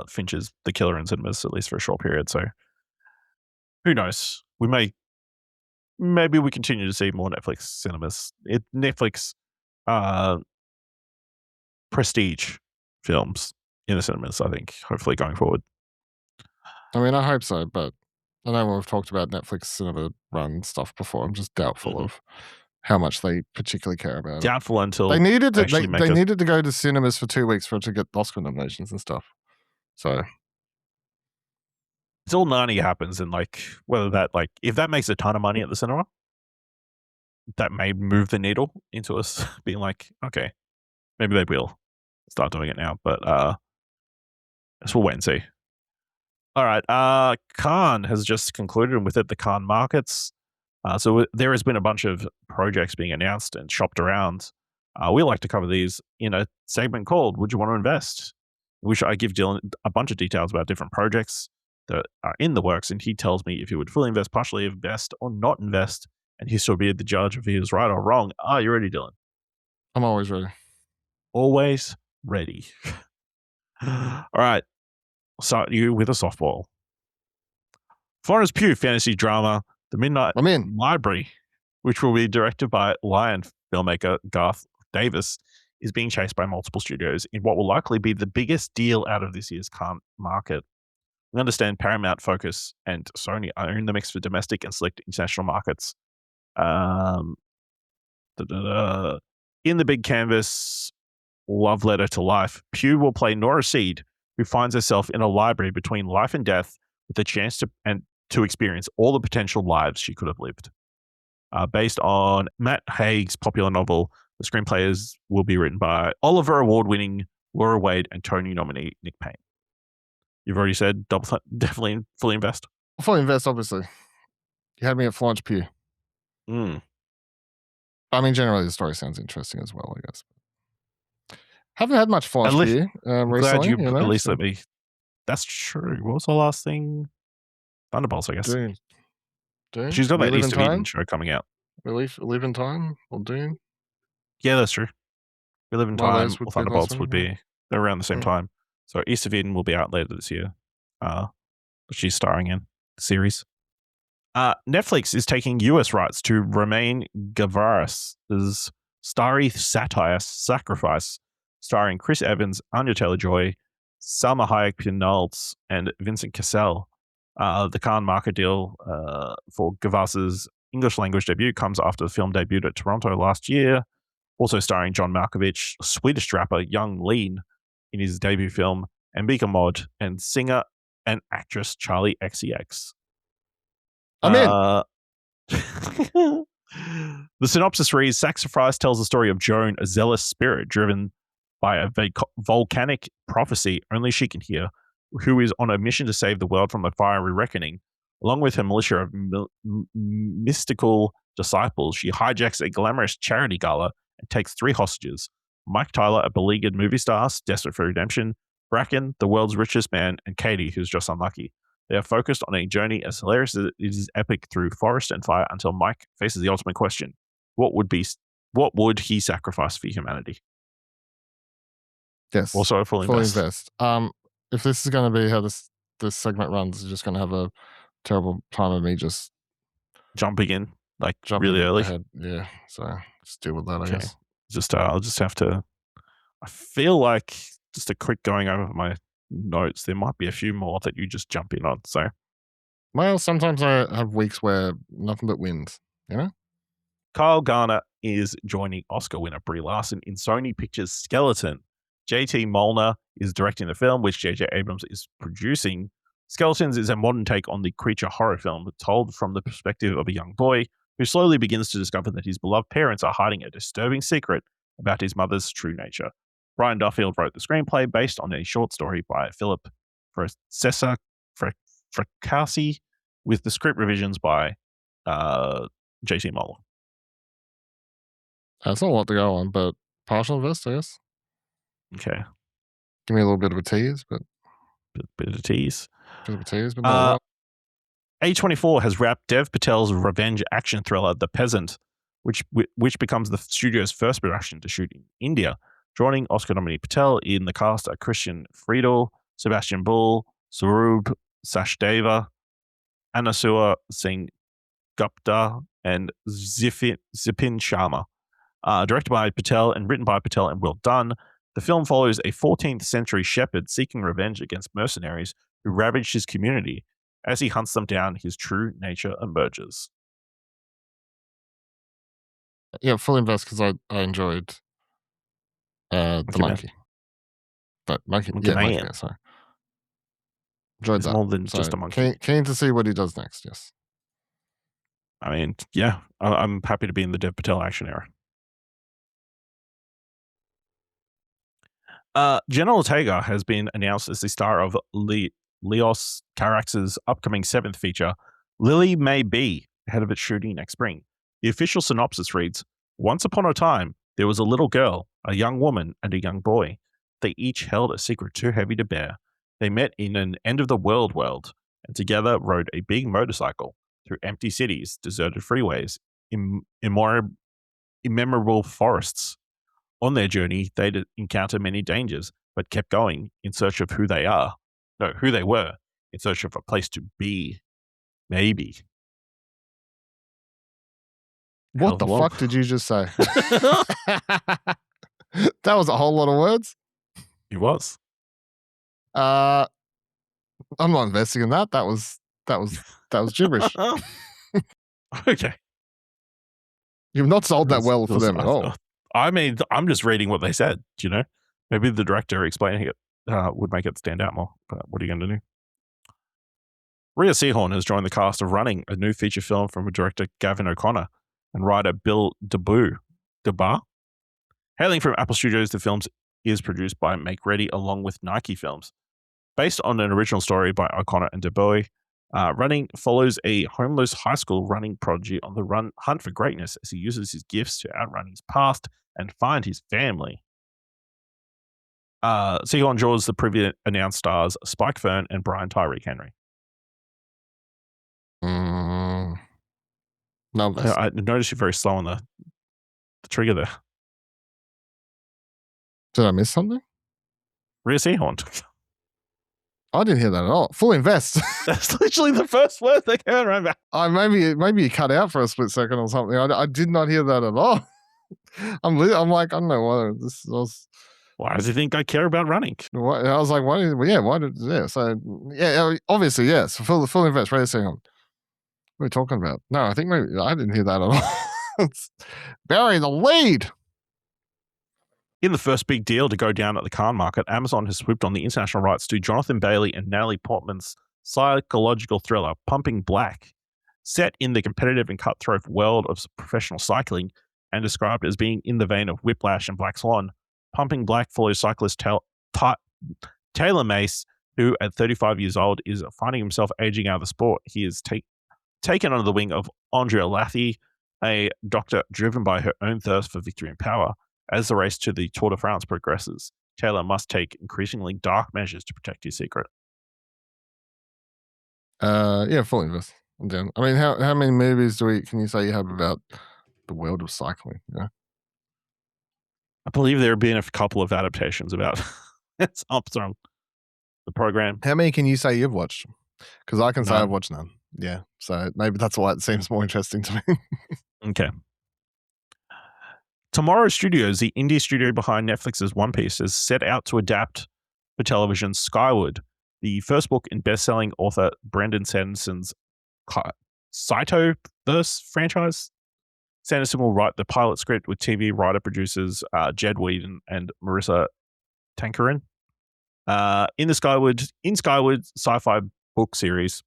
Fincher's The Killer in cinemas, at least for a short period. So, Who knows? Maybe we continue to see more Netflix cinemas. Netflix prestige films in the cinemas, I think, hopefully going forward. I mean, I hope so, but I know when we've talked about Netflix cinema run stuff before, I'm just doubtful of how much they particularly care about it. Doubtful until They needed to actually make they needed to go to cinemas for 2 weeks for it to get Oscar nominations and stuff. So it's all 90 happens, and like whether that if that makes a ton of money at the cinema, that may move the needle into us being like, okay, maybe they will start doing it now. But we'll wait and see. All right. Cannes has just concluded, and with it, the Cannes markets. So there has been a bunch of projects being announced and shopped around. We like to cover these in a segment called "Would You Want to Invest?" Which I give Dylan a bunch of details about different projects that are in the works, and he tells me if he would fully invest, partially invest, or not invest, and he shall be the judge if he is right or wrong. Are you ready, Dylan? I'm always ready. Always ready. All right. I'll start you with a softball. Florence Pugh fantasy drama, The Midnight I'm in. Library, which will be directed by Lion filmmaker Garth Davis, is being chased by multiple studios in what will likely be the biggest deal out of this year's Cannes market. We understand Paramount, Focus, and Sony own the mix for domestic and select international markets. In the big canvas love letter to life, Pugh will play Nora Seed, who finds herself in a library between life and death with the chance to experience all the potential lives she could have lived. Based on Matt Haig's popular novel, the screenplays will be written by Oliver Award-winning Laura Wade and Tony nominee Nick Payne. You've already said definitely fully invest. Fully invest, obviously. You had me at Florence Pugh. I mean, generally the story sounds interesting as well, I guess. Haven't had much Florence Pugh recently. Glad you at least let me. That's true. What was the last thing? Thunderbolts, I guess. Dune. She's got that East of Eden show coming out. Live in Time or Dune? Yeah, that's true. We Live in Time or Thunderbolts would be they're around the same time. So East of Eden will be out later this year. She's starring in the series. Netflix is taking US rights to Romain Gavras' starry satire Sacrifice, starring Chris Evans, Anya Taylor-Joy, Salma Hayek-Pinaltz, and Vincent Cassel. The Cannes market deal for Gavras' English language debut comes after the film debuted at Toronto last year, also starring John Malkovich, Swedish rapper Young Lean in his debut film, Ambika Mod, and singer and actress Charlie XCX. I'm in. The synopsis reads, Sacrifice tells the story of Joan, a zealous spirit driven by a volcanic prophecy only she can hear, who is on a mission to save the world from a fiery reckoning. Along with her militia of mystical disciples, she hijacks a glamorous charity gala and takes 3 hostages. Mike Tyler, a beleaguered movie star desperate for redemption, Bracken, the world's richest man, and Katie, who's just unlucky. They are focused on a journey as hilarious as it is epic through forest and fire until Mike faces the ultimate question. What would he sacrifice for humanity? Yes. Also, fully invest. If this is going to be how this segment runs, you're just going to have a terrible time of me just jumping in really early. Ahead. Yeah, so just deal with that, I guess. I'll just have to. I feel like just a quick going over my notes. There might be a few more that you just jump in on. So, well, sometimes I have weeks where nothing but wins. You know. Kyle Garner is joining Oscar winner Brie Larson in Sony Pictures' Skeleton. J.T. Molnar is directing the film, which J.J. Abrams is producing. Skeletons is a modern take on the creature horror film told from the perspective of a young boy who slowly begins to discover that his beloved parents are hiding a disturbing secret about his mother's true nature. Brian Duffield wrote the screenplay based on a short story by Philip Fracassi, with the script revisions by J.T. Molnar. That's not a lot to go on, but partial invest, I guess. Okay. Give me a little bit of a tease, but bit of a tease. Bit of a tease, but not a lot. A24 has wrapped Dev Patel's revenge action thriller The Peasant, which becomes the studio's first production to shoot in India. Joining Oscar nominee Patel in the cast are Christian Friedel, Sebastian Bull, Saurabh Sachdeva, Anasua Singh Gupta and Zipin Sharma. Directed by Patel and written by Patel and Will Dunn, the film follows a 14th century shepherd seeking revenge against mercenaries who ravaged his community. As he hunts them down, his true nature emerges. Yeah, full invest because I enjoyed the Monkey Man. monkey. But monkey Man. Man, sorry. Enjoyed It's that. more than So just a monkey. Keen to see what he does next, yes. I mean, yeah, I'm happy to be in the Dev Patel action era. Jenna Ortega has been announced as the star of Leos Carax's upcoming 7th feature, Lily May Be, ahead of its shooting next spring. The official synopsis reads, "Once upon a time, there was a little girl, a young woman, and a young boy. They each held a secret too heavy to bear. They met in an end-of-the-world world, and together rode a big motorcycle through empty cities, deserted freeways, immemorable forests. On their journey, they'd encounter many dangers, but kept going in search of who they were, in search of a place to be. Maybe." What the fuck did you just say? That was a whole lot of words. It was. I'm not investing in that. That was gibberish. Okay. You've not sold that well for them at all. I mean, I'm just reading what they said, you know? Maybe the director explaining it would make it stand out more, but what are you going to do? Rhea Seehorn has joined the cast of Running, a new feature film from director Gavin O'Connor and writer Bill DeBar. Hailing from Apple Studios, the film is produced by Make Ready along with Nike Films. Based on an original story by O'Connor and DeBoy, Running follows a homeless high school running prodigy on the hunt for greatness as he uses his gifts to outrun his past and find his family. Seehorn draws the previously announced stars Spike Fern and Brian Tyree Henry. No, I noticed you're very slow on the trigger there. Did I miss something? Rhea Seehorn. I didn't hear that at all. Full invest. That's literally the first word they came around. Maybe you cut out for a split second or something. I did not hear that at all. I'm like, I don't know why this was. Why does he think I care about Running? I was like, why did. So, obviously, yes. Full invest. Right, what are we talking about? No, I think maybe I didn't hear that at all. Bury the lead. In the first big deal to go down at the Cannes market, Amazon has swooped on the international rights to Jonathan Bailey and Natalie Portman's psychological thriller, Pumping Black. Set in the competitive and cutthroat world of professional cycling and described as being in the vein of Whiplash and Black Swan, Pumping Black follows cyclist Taylor Mace, who at 35 years old is finding himself aging out of the sport. He is taken under the wing of Andrea Lathy, a doctor driven by her own thirst for victory and power. As the race to the Tour de France progresses, Taylor must take increasingly dark measures to protect his secret. Full invest. I'm down. I mean, how many movies can you say you have about the world of cycling? Yeah. I believe there have been a couple of adaptations about Armstrong, the program. How many can you say you've watched? Because I can say I've watched none. Yeah, so maybe that's why it seems more interesting to me. Okay. Tomorrow Studios, the indie studio behind Netflix's One Piece, is set out to adapt for television Skyward, the first book in best-selling author Brandon Sanderson's Saito-verse franchise. Sanderson will write the pilot script with TV writer-producers Jed Whedon and Marissa Tankaran. In Skyward sci-fi book series,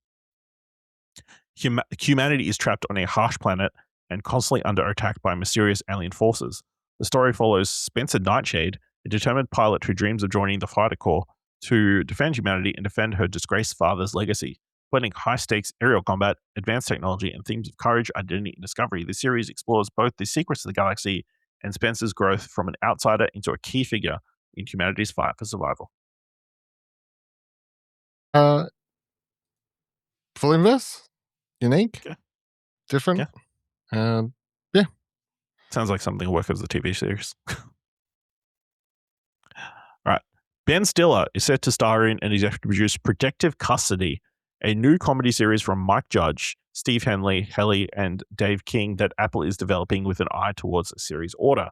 humanity is trapped on a harsh planet and constantly under attack by mysterious alien forces. The story follows Spencer Nightshade, a determined pilot who dreams of joining the fighter corps to defend humanity and defend her disgraced father's legacy. Blending high-stakes aerial combat, advanced technology, and themes of courage, identity, and discovery, the series explores both the secrets of the galaxy and Spencer's growth from an outsider into a key figure in humanity's fight for survival. Full invest? Unique? Okay. Different? Yeah. Sounds like something will work as a TV series. All right. Ben Stiller is set to star in and executive produce Protective Custody, a new comedy series from Mike Judge, Steve Helly, and Dave King that Apple is developing with an eye towards a series order.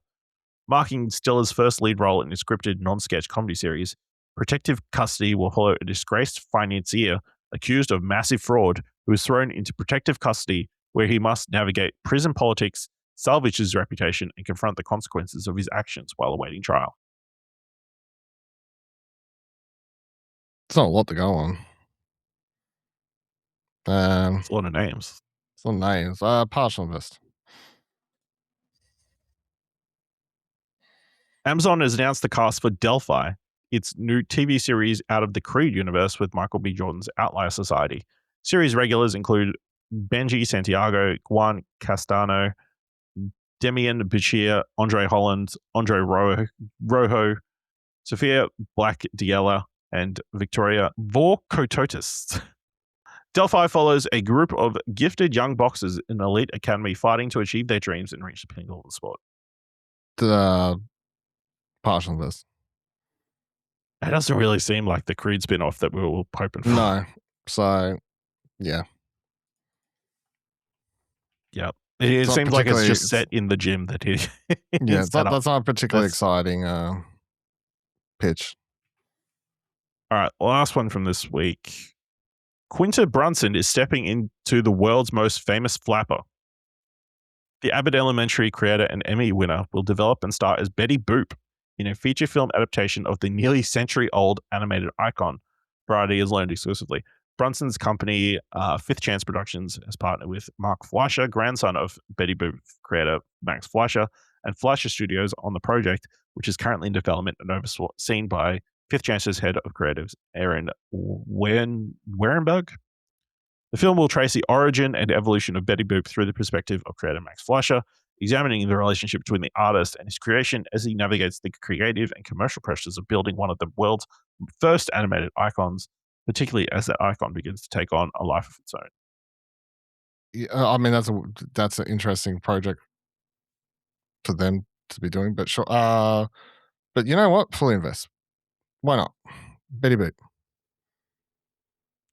Marking Stiller's first lead role in a scripted non-sketch comedy series, Protective Custody will follow a disgraced financier accused of massive fraud who is thrown into protective custody where he must navigate prison politics, salvage his reputation, and confront the consequences of his actions while awaiting trial. It's not a lot to go on. It's a lot of names. It's not names. Partial invest. Amazon has announced the cast for Delphi, its new TV series out of the Creed universe with Michael B. Jordan's Outlier Society. Series regulars include Benji Santiago, Juan Castano, Demian Bichir, Andre Holland, Andre Rojo, Sophia Black Diella, and Victoria Vorkototis. Delphi follows a group of gifted young boxers in an elite academy fighting to achieve their dreams and reach the pinnacle of the sport. Partial invest. It doesn't really seem like the Creed spin-off that we were hoping for. No. So, yeah. Yep. It seems like it's just set in the gym that he. Yeah, that's not a particularly exciting pitch. All right, last one from this week. Quinta Brunson is stepping into the world's most famous flapper. The Abbott Elementary creator and Emmy winner will develop and star as Betty Boop in a feature film adaptation of the nearly century-old animated icon. Variety has learned exclusively. Brunson's company, Fifth Chance Productions, has partnered with Mark Fleischer, grandson of Betty Boop creator Max Fleischer, and Fleischer Studios on the project, which is currently in development and overseen by Fifth Chance's head of creatives, Aaron Werenberg. The film will trace the origin and evolution of Betty Boop through the perspective of creator Max Fleischer, examining the relationship between the artist and his creation as he navigates the creative and commercial pressures of building one of the world's first animated icons, particularly as that icon begins to take on a life of its own. Yeah, I mean, that's an interesting project for them to be doing, but sure. But you know what? Fully invest. Why not? Betty Boop.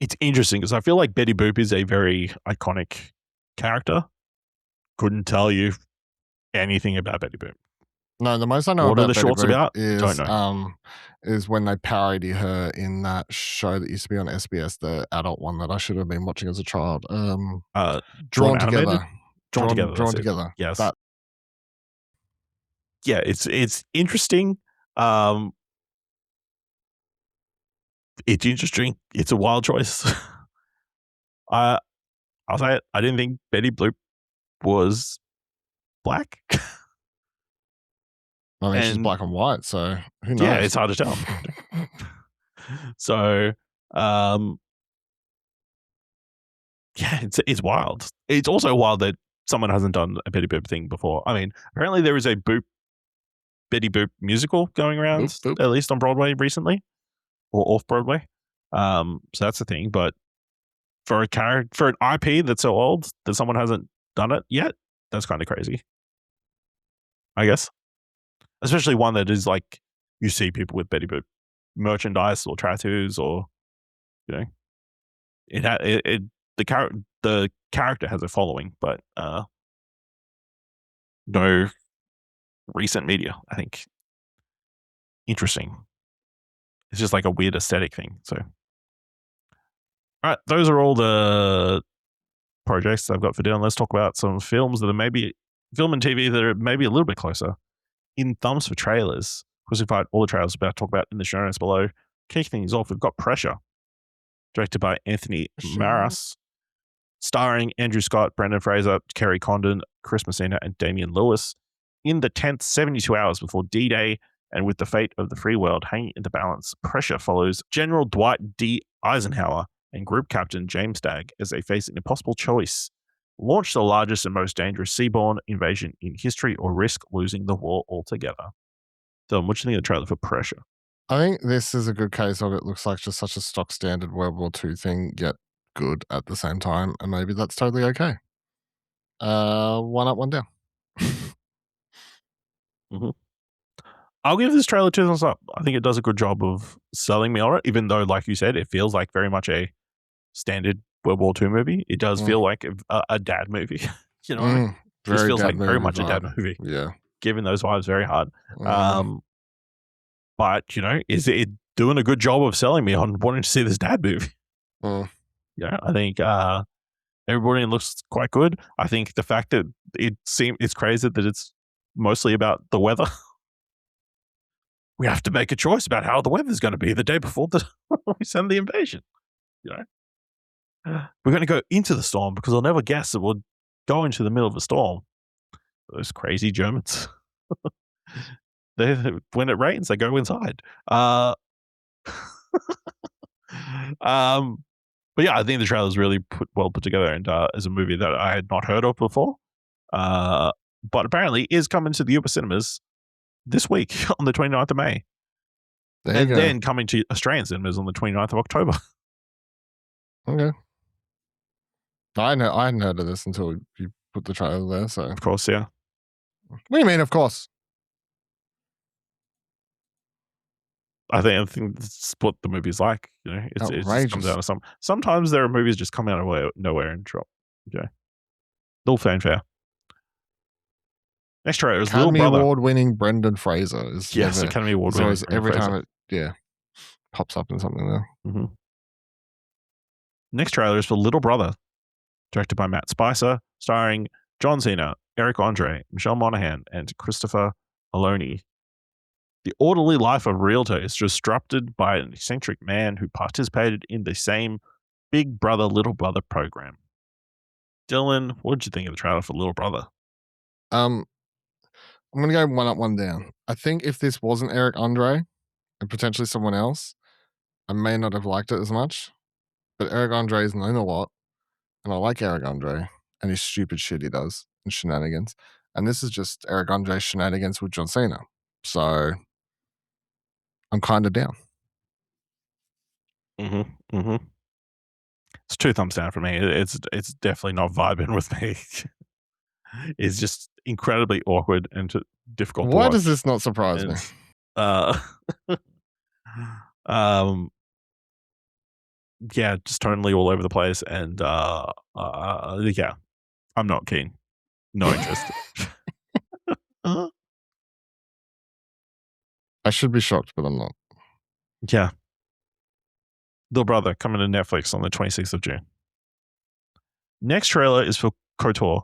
It's interesting because I feel like Betty Boop is a very iconic character. Couldn't tell you anything about Betty Boop. No, the most I know what about are the Betty shorts Boop about? is Don't know. Is when they parody her in that show that used to be on SBS, the adult one that I should have been watching as a child. Drawn Together. Drawn Drawn Together. Yes. That. Yeah, it's interesting. It's interesting. It's a wild choice. I'll say it. I didn't think Betty Boop was black. I mean, she's black and white, so who knows? Yeah, it's hard to tell. So, yeah, it's wild. It's also wild that someone hasn't done a Betty Boop thing before. I mean, apparently there is a Betty Boop musical going around, Boop. at least on Broadway recently, or off Broadway. So that's the thing. But for an IP that's so old that someone hasn't done it yet, that's kind of crazy, I guess. Especially one that is like you see people with Betty Boop merchandise or tattoos, or you know, the character has a following, but no recent media. I think interesting. It's just like a weird aesthetic thing. So, all right, those are all the projects I've got for Dylan. Let's talk about some films that are maybe film and TV that are maybe a little bit closer. In thumbs for trailers, because we've got all the trailers we're about to talk about in the show notes below. Kicking things off, we've got Pressure, directed by Anthony Maras, starring Andrew Scott, Brendan Fraser, Kerry Condon, Chris Messina, and Damian Lewis. In the 10th 72 hours before D-Day, and with the fate of the free world hanging in the balance, Pressure follows General Dwight D. Eisenhower and Group Captain James Stagg as they face an impossible choice: launch the largest and most dangerous seaborne invasion in history or risk losing the war altogether. Dylan, what do you think of the trailer for Pressure? I think this is a good case of it looks like just such a stock standard World War II thing, yet good at the same time, and maybe that's totally okay. One up, one down. Mm-hmm. I'll give this trailer 2 thumbs up. I think it does a good job of selling me on it, even though, like you said, it feels like very much a standard World War II movie. It does feel like a dad movie. You know what I mean? This feels like very much a dad movie. Yeah. Giving those vibes very hard. But, you know, is it doing a good job of selling me on wanting to see this dad movie? Yeah, I think everybody looks quite good. I think the fact that it's crazy that it's mostly about the weather. We have to make a choice about how the weather's going to be the day before we send the invasion. You know, we're going to go into the storm because I'll never guess that we'll go into the middle of a storm. Those crazy Germans. When it rains, they go inside. But yeah, I think the trailer is really well put together and is a movie that I had not heard of before. But apparently is coming to the US cinemas this week on the 29th of May. Then coming to Australian cinemas on the 29th of October. Okay. I hadn't heard of this until you put the trailer there. So of course, yeah. What do you mean, of course? I think that's what the movie's like. You know, it just comes out of sometimes there are movies just come out of nowhere and drop. Okay. Little fanfare. Next trailer is Academy Little Brother. Award-winning Brendan Fraser. Academy Award-winning. Every time it pops up in something there. Mm-hmm. Next trailer is for Little Brother, directed by Matt Spicer, starring John Cena, Eric Andre, Michelle Monaghan, and Christopher Maloney. The orderly life of a realtor is disrupted by an eccentric man who participated in the same Big Brother, Little Brother program. Dylan, what did you think of the trailer for Little Brother? I'm going to go one up, one down. I think if this wasn't Eric Andre and potentially someone else, I may not have liked it as much. But Eric Andre is known a lot, and I like Eric Andre and his stupid shit he does and shenanigans. And this is just Eric Andre's shenanigans with John Cena. So I'm kind of down. It's 2 thumbs down for me. It's definitely not vibing with me. It's just incredibly awkward and difficult to watch. Why does this not surprise me? Yeah, just totally all over the place, and yeah, I'm not keen. No interest. I should be shocked, but I'm not. Yeah. Little Brother coming to Netflix on the 26th of June. Next trailer is for KOTOR,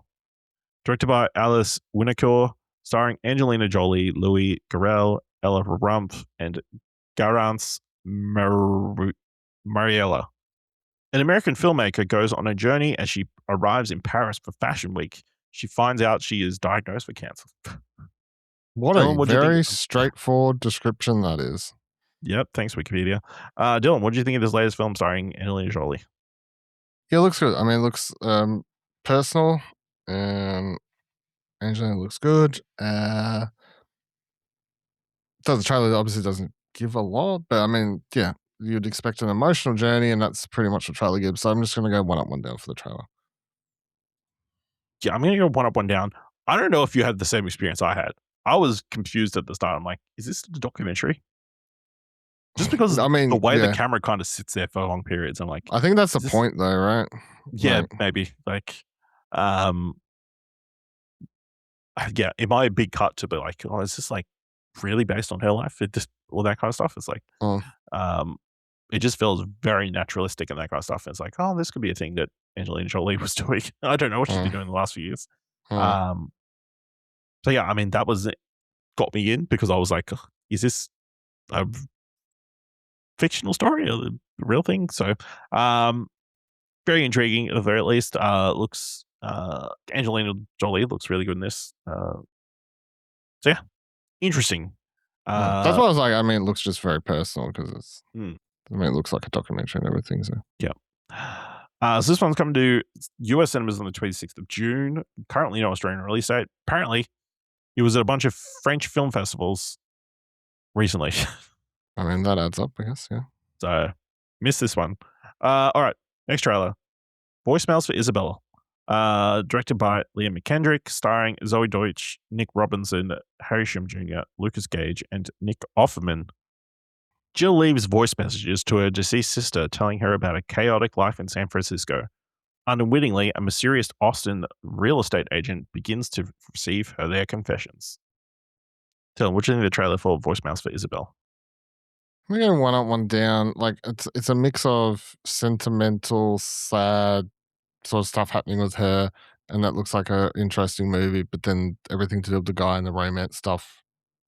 directed by Alice Winocour, starring Angelina Jolie, Louis Garrel, Ella Rumpf, and Garance Mariella. An American filmmaker goes on a journey as she arrives in Paris for Fashion Week. She finds out she is diagnosed with cancer. What Dylan, a very straightforward description that is. Yep, thanks, Wikipedia. Dylan, what do you think of this latest film starring Angelina Jolie? Yeah, it looks good. I mean, it looks personal, and Angelina looks good. The trailer obviously doesn't give a lot, but I mean, yeah, you'd expect an emotional journey, and that's pretty much what the trailer gives. So I'm just going to go one up, one down for the trailer. Yeah, I'm going to go one up, one down. I don't know if you had the same experience I had. I was confused at the start. I'm like, is this a documentary? Just because I mean, the way the camera kind of sits there for long periods, I'm like, I think that's the point, though, right? Yeah, maybe. Like, yeah, it might be a big cut to be like, oh, is this like really based on her life? It just all that kind of stuff. It's like, it just feels very naturalistic and that kind of stuff. And it's like, oh, this could be a thing that Angelina Jolie was doing. I don't know what she's been doing in the last few years. So yeah, I mean, that got me in because I was like, is this a fictional story or the real thing? So, very intriguing at the very least. Looks Angelina Jolie looks really good in this. So yeah, interesting. That's why I was like, I mean, it looks just very personal because it's. I mean, it looks like a documentary and everything. So yeah. So this one's coming to US cinemas on the 26th of June. Currently no Australian release date. Apparently, it was at a bunch of French film festivals recently. I mean, that adds up, I guess, yeah. So, missed this one. All right, next trailer. Voicemails for Isabella. Directed by Liam McKendrick, starring Zoe Deutsch, Nick Robinson, Harry Shum Jr., Lucas Gage, and Nick Offerman. Jill leaves voice messages to her deceased sister telling her about a chaotic life in San Francisco. Unwittingly, a mysterious Austin real estate agent begins to receive their confessions. Dylan, what do you think of the trailer for voicemails for Isabel? We're going one up, one down. Like it's a mix of sentimental, sad sort of stuff happening with her, and that looks like an interesting movie. But then everything to do with the guy and the romance stuff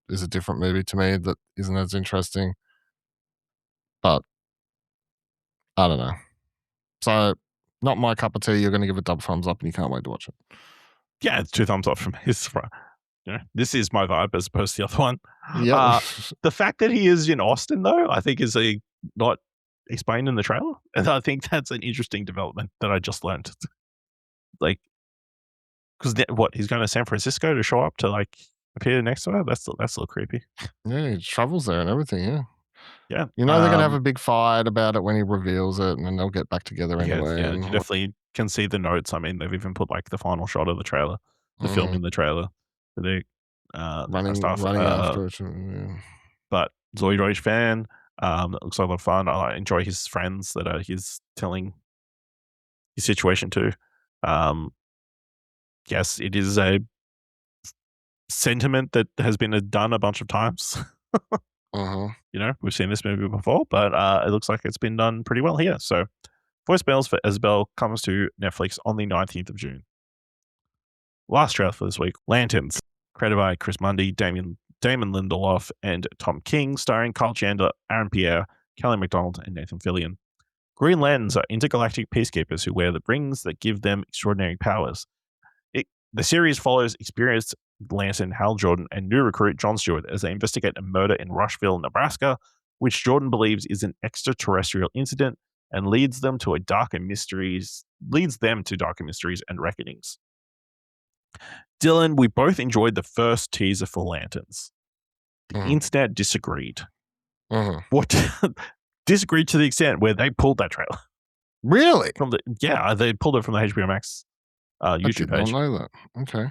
is a different movie to me that isn't as interesting. But I don't know. So not my cup of tea. You're going to give it double thumbs up, and you can't wait to watch it. Yeah, it's 2 thumbs up from his front. This is my vibe as opposed to the other one. Yeah. The fact that he is in Austin, though, I think is not explained in the trailer. And I think that's an interesting development that I just learned. Like, because he's going to San Francisco to show up to like appear next to her? That's a little creepy. Yeah, he travels there and everything, yeah. Yeah. You know they're going to have a big fight about it when he reveals it, and then they'll get back together anyway. Yeah, you definitely can see the notes. I mean, they've even put like the final shot of the trailer, the film in the trailer. The running stuff. after it. Yeah. But Zoe Deutsch fan. It looks like a lot of fun. I enjoy his friends that he's telling his situation to. Yes, it is a sentiment that has been done a bunch of times. We've seen this movie before, but it looks like it's been done pretty well here. So, Voicemails for Isabel comes to Netflix on the 19th of June. Last trailer for this week, Lanterns, created by Chris Mundy, Damon Lindelof, and Tom King, starring Kyle Chandler, Aaron Pierre, Kelly MacDonald, and Nathan Fillion. Green Lanterns are intergalactic peacekeepers who wear the rings that give them extraordinary powers. The series follows experienced Lantern Hal Jordan and new recruit John Stewart as they investigate a murder in Rushville, Nebraska, which Jordan believes is an extraterrestrial incident and leads them to darker mysteries and reckonings. Dylan, we both enjoyed the first teaser for Lanterns. The internet disagreed. What disagreed to the extent where they pulled that trailer. Really? They pulled it from the HBO Max YouTube page. I did not know that. Okay.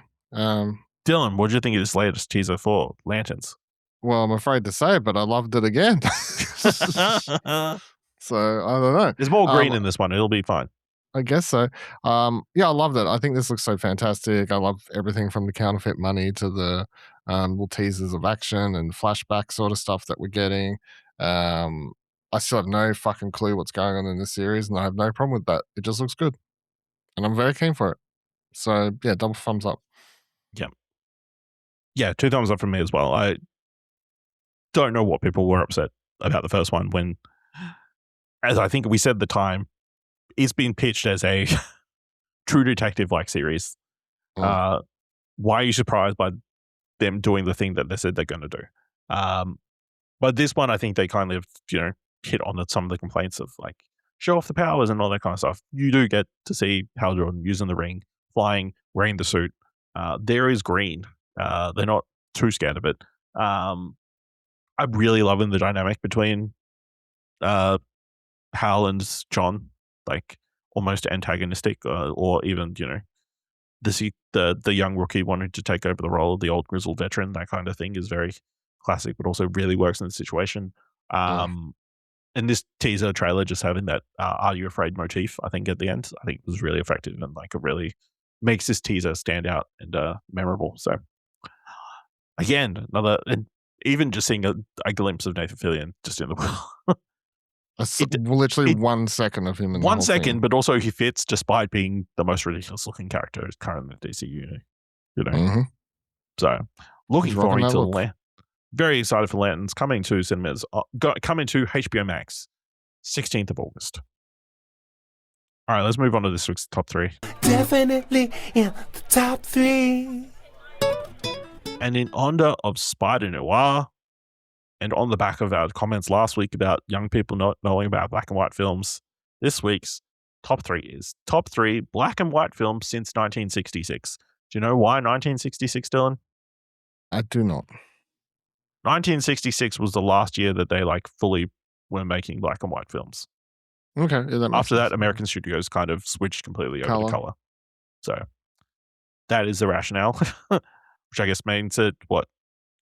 Dylan, what did you think of this latest teaser for Lanterns? Well, I'm afraid to say it, but I loved it again. So I don't know. There's more green in this one. It'll be fine. I guess so. I loved it. I think this looks so fantastic. I love everything from the counterfeit money to the little teasers of action and flashback sort of stuff that we're getting. I still have no fucking clue what's going on in this series, and I have no problem with that. It just looks good, and I'm very keen for it. So yeah, double thumbs up. Yeah, 2 thumbs up from me as well. I don't know what people were upset about the first one when, as I think we said at the time, it's been pitched as a True Detective-like series. Why are you surprised by them doing the thing that they said they're going to do? But this one, I think they kind of, hit on some of the complaints of like, show off the powers and all that kind of stuff. You do get to see Hal Jordan using the ring, flying, wearing the suit. There is green. They're not too scared of it. I'm really loving the dynamic between Hal and John, like almost antagonistic, or even the young rookie wanting to take over the role of the old grizzled veteran. That kind of thing is very classic, but also really works in the situation. And this teaser trailer just having that "Are you afraid?" motif, I think at the end, I think was really effective and like it really makes this teaser stand out and memorable. So again, even just seeing a glimpse of Nathan Fillion just in the world. Literally 1 second of him in the 1 whole second, thing. but also he fits despite being the most ridiculous looking character currently in the DCU. So looking forward to very excited for Lanterns coming to cinemas, coming to HBO Max, 16th of August. All right, let's move on to this week's top 3. Definitely in the top 3. And in honor of Spider Noir, and on the back of our comments last week about young people not knowing about black and white films, this week's top 3 is top 3 black and white films since 1966. Do you know why 1966, Dylan? I do not. 1966 was the last year that they like fully were making black and white films. Okay. Yeah, After that, American studios kind of switched completely over to color. So that is the rationale, which I guess means that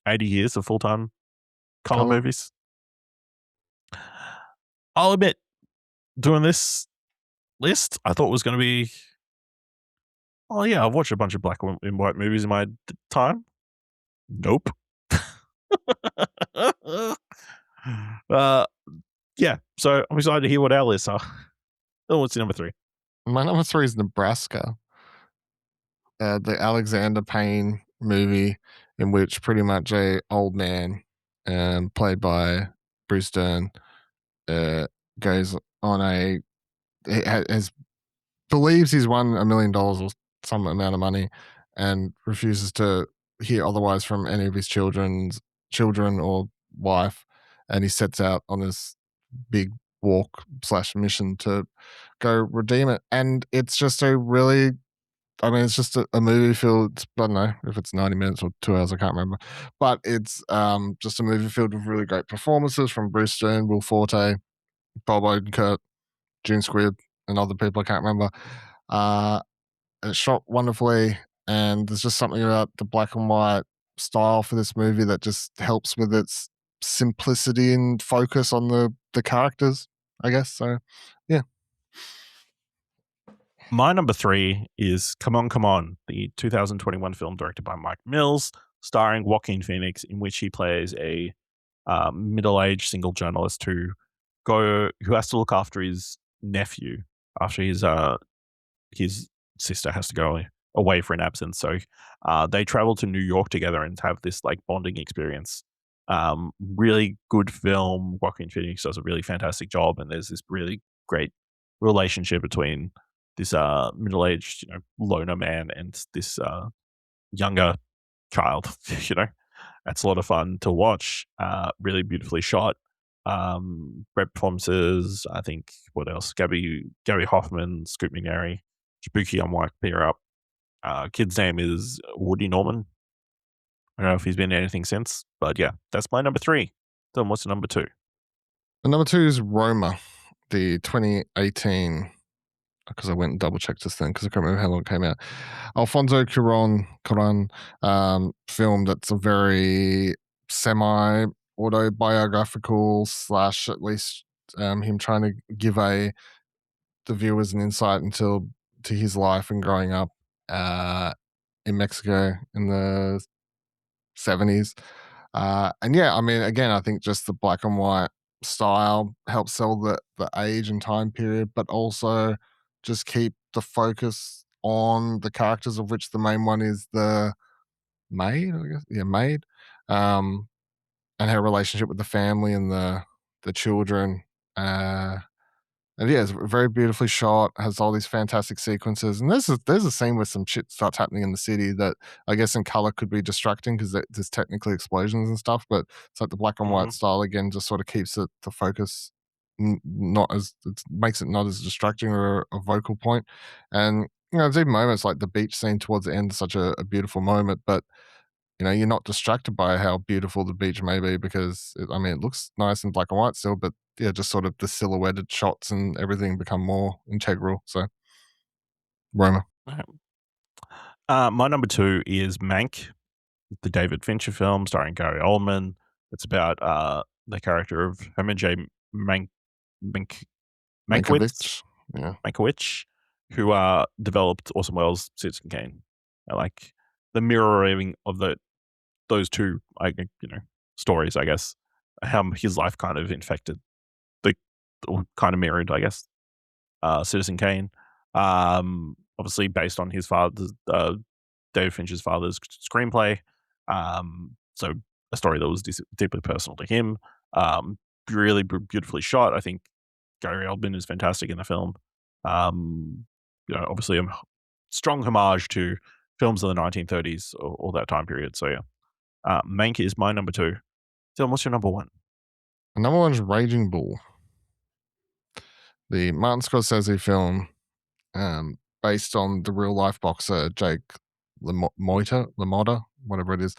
80 years of full-time color movies? I'll admit, doing this list, I thought was going to be. Oh yeah, I've watched a bunch of black and white movies in my time. Nope. Yeah. So I'm excited to hear what our lists are. Oh, what's your number 3? My number 3 is Nebraska. The Alexander Payne movie, in which pretty much a old man, played by Bruce Dern, goes on believes he's won $1 million or some amount of money, and refuses to hear otherwise from any of his children or wife, and he sets out on this big walk / mission to go redeem it. And it's just it's just a movie filled, I don't know if it's 90 minutes or 2 hours, I can't remember. But it's just a movie filled with really great performances from Bruce Stern, Will Forte, Bob Odenkirk, June Squibb, and other people I can't remember. It's shot wonderfully, and there's just something about the black and white style for this movie that just helps with its simplicity and focus on the characters, I guess. So, yeah. My number 3 is Come On, Come On, the 2021 film directed by Mike Mills, starring Joaquin Phoenix, in which he plays a middle-aged single journalist who has to look after his nephew after his sister has to go away for an absence. So they travel to New York together and have this like bonding experience. Really good film. Joaquin Phoenix does a really fantastic job, and there's this really great relationship between this middle-aged, loner man and this younger child. That's a lot of fun to watch. Really beautifully shot. Great performances. I think what else? Gary Hoffman, Scoot McNairy, Jabuki Unwike pair up. Kid's name is Woody Norman. I don't know if he's been in anything since, but yeah, that's my number 3. Then what's the number 2? The number 2 is Roma, the 2018, because I went and double checked this thing because I can't remember how long it came out. Alfonso Cuarón film that's a very semi autobiographical / at least him trying to give the viewers an insight to his life and growing up in Mexico in the 70s. And yeah, I mean, again, I think just the black and white style helps sell the age and time period, but also just keep the focus on the characters, of which the main one is the maid, I guess. Yeah, maid. And her relationship with the family and the children. And yeah, it's very beautifully shot, has all these fantastic sequences. And there's a scene where some shit starts happening in the city that I guess in color could be distracting because there's technically explosions and stuff, but it's like the black and white style again just sort of keeps it the focus not as it makes it not as distracting or a vocal point. And there's even moments like the beach scene towards the end, such a beautiful moment, but you're not distracted by how beautiful the beach may be because it looks nice in black and white still, but yeah, just sort of the silhouetted shots and everything become more integral. So, Roma. My number 2 is Mank, the David Fincher film starring Gary Oldman. It's about the character of Herman J. Mankiewicz, Yeah. Mankiewicz, who developed Orson Welles' Citizen Kane. I like the mirroring of those two, stories, I guess. How his life kind of infected or kind of mirrored, I guess, Citizen Kane. Obviously based on his father's, David Fincher's father's screenplay. So a story that was deeply personal to him. Really beautifully shot. I think Gary Oldman is fantastic in the film. Obviously a strong homage to films of the 1930s or that time period. So yeah, Mank is my number 2. Dylan, what's your number 1? Number 1 is Raging Bull, the Martin Scorsese film based on the real life boxer Jake LaMotta, whatever it is,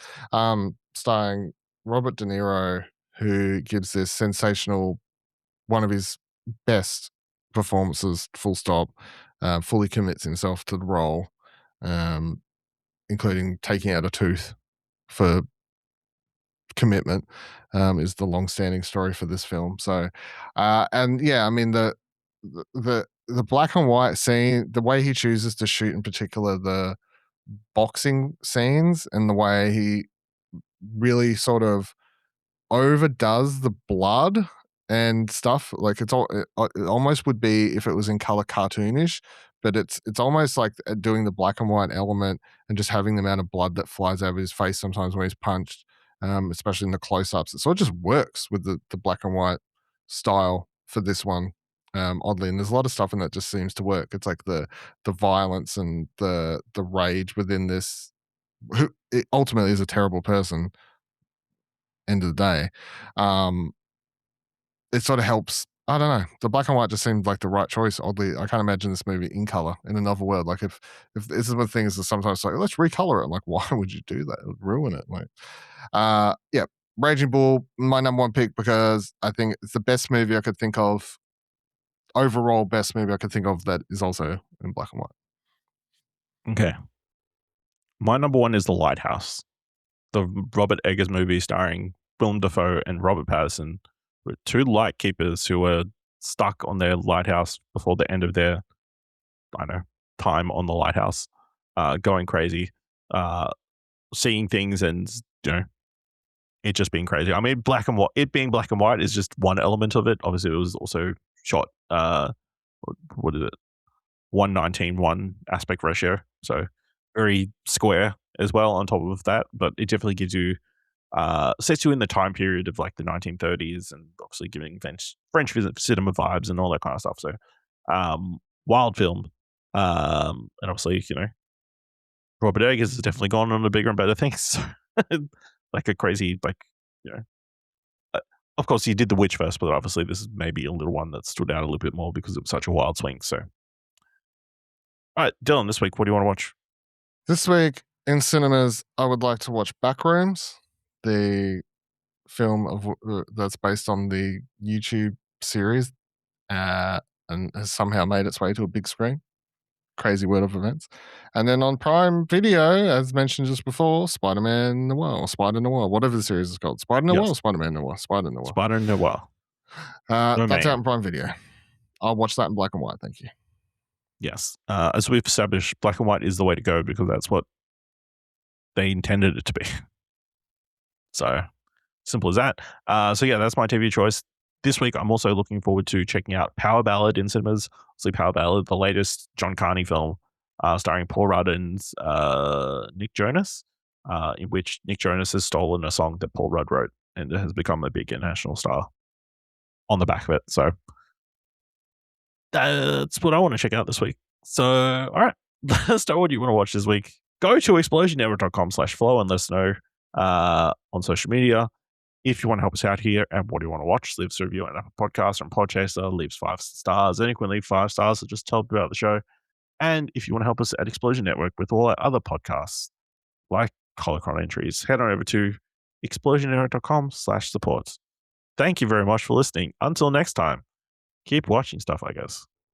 starring Robert De Niro, who gives this sensational, one of his best performances, full stop, fully commits himself to the role, including taking out a tooth for commitment is the long-standing story for this film. So, and yeah, I mean the black and white scene, the way he chooses to shoot, in particular the boxing scenes, and the way he really sort of overdoes the blood and stuff. Like it almost would be if it was in color cartoonish, but it's almost like doing the black and white element and just having the amount of blood that flies over his face sometimes when he's punched, especially in the close-ups. It sort of just works with the black and white style for this one, oddly. And there's a lot of stuff in that just seems to work. It's like the violence and the rage within this, who it ultimately is a terrible person, end of the day. It sort of helps. I don't know. The black and white just seemed like the right choice. Oddly, I can't imagine this movie in color in another world. Like if this is one thing is that sometimes like let's recolor it. I'm like, why would you do that? It would ruin it. Like, yeah, Raging Bull, my number one pick because I think it's the best movie I could think of. Overall, best movie I could think of that is also in black and white. Okay. My number one is The Lighthouse, the Robert Eggers movie starring Willem Dafoe and Robert Pattinson, with two light keepers who were stuck on their lighthouse before the end of their, time on the lighthouse, going crazy, seeing things and, it just being crazy. I mean, it being black and white is just one element of it. Obviously, it was also shot, what is it? 1:19:1 aspect ratio. So very square as well on top of that, but it definitely gives you, sets you in the time period of like the 1930s and obviously giving French cinema vibes and all that kind of stuff. So, wild film. And obviously, Robert Eggers has definitely gone on to bigger and better things. Like a crazy, of course, he did The Witch first, but obviously this is maybe a little one that stood out a little bit more because it was such a wild swing. So, all right, Dylan, this week, what do you want to watch? This week in cinemas, I would like to watch Backrooms, the film of that's based on the YouTube series, and has somehow made its way to a big screen. Crazy word of events. And then on Prime Video, as mentioned just before, Spider-Man Noir, Spider Noir, whatever the series is called. Spider Noir or Spider-Man Noir? Spider Noir. Spider Noir. That's out on Prime Video. I'll watch that in black and white. Thank you. Yes. As we've established, black and white is the way to go because that's what they intended it to be. So simple as that. So yeah, that's my TV choice. This week, I'm also looking forward to checking out Power Ballad in cinemas. Obviously, Power Ballad, the latest John Carney film, starring Paul Rudd and Nick Jonas, in which Nick Jonas has stolen a song that Paul Rudd wrote and has become a big international star on the back of it. So that's what I want to check out this week. So, all right, let us know what you want to watch this week. Go to explosionnetwork.com/flow and let us know on social media. If you want to help us out here and what do you want to watch, leave us a review on Apple Podcasts or Podchaser, leaves 5 stars. Anyone can leave 5 stars, so just tell them about the show. And if you want to help us at Explosion Network with all our other podcasts, like Holocron Entries, head on over to explosionnetwork.com/support. Thank you very much for listening. Until next time, keep watching stuff, I guess.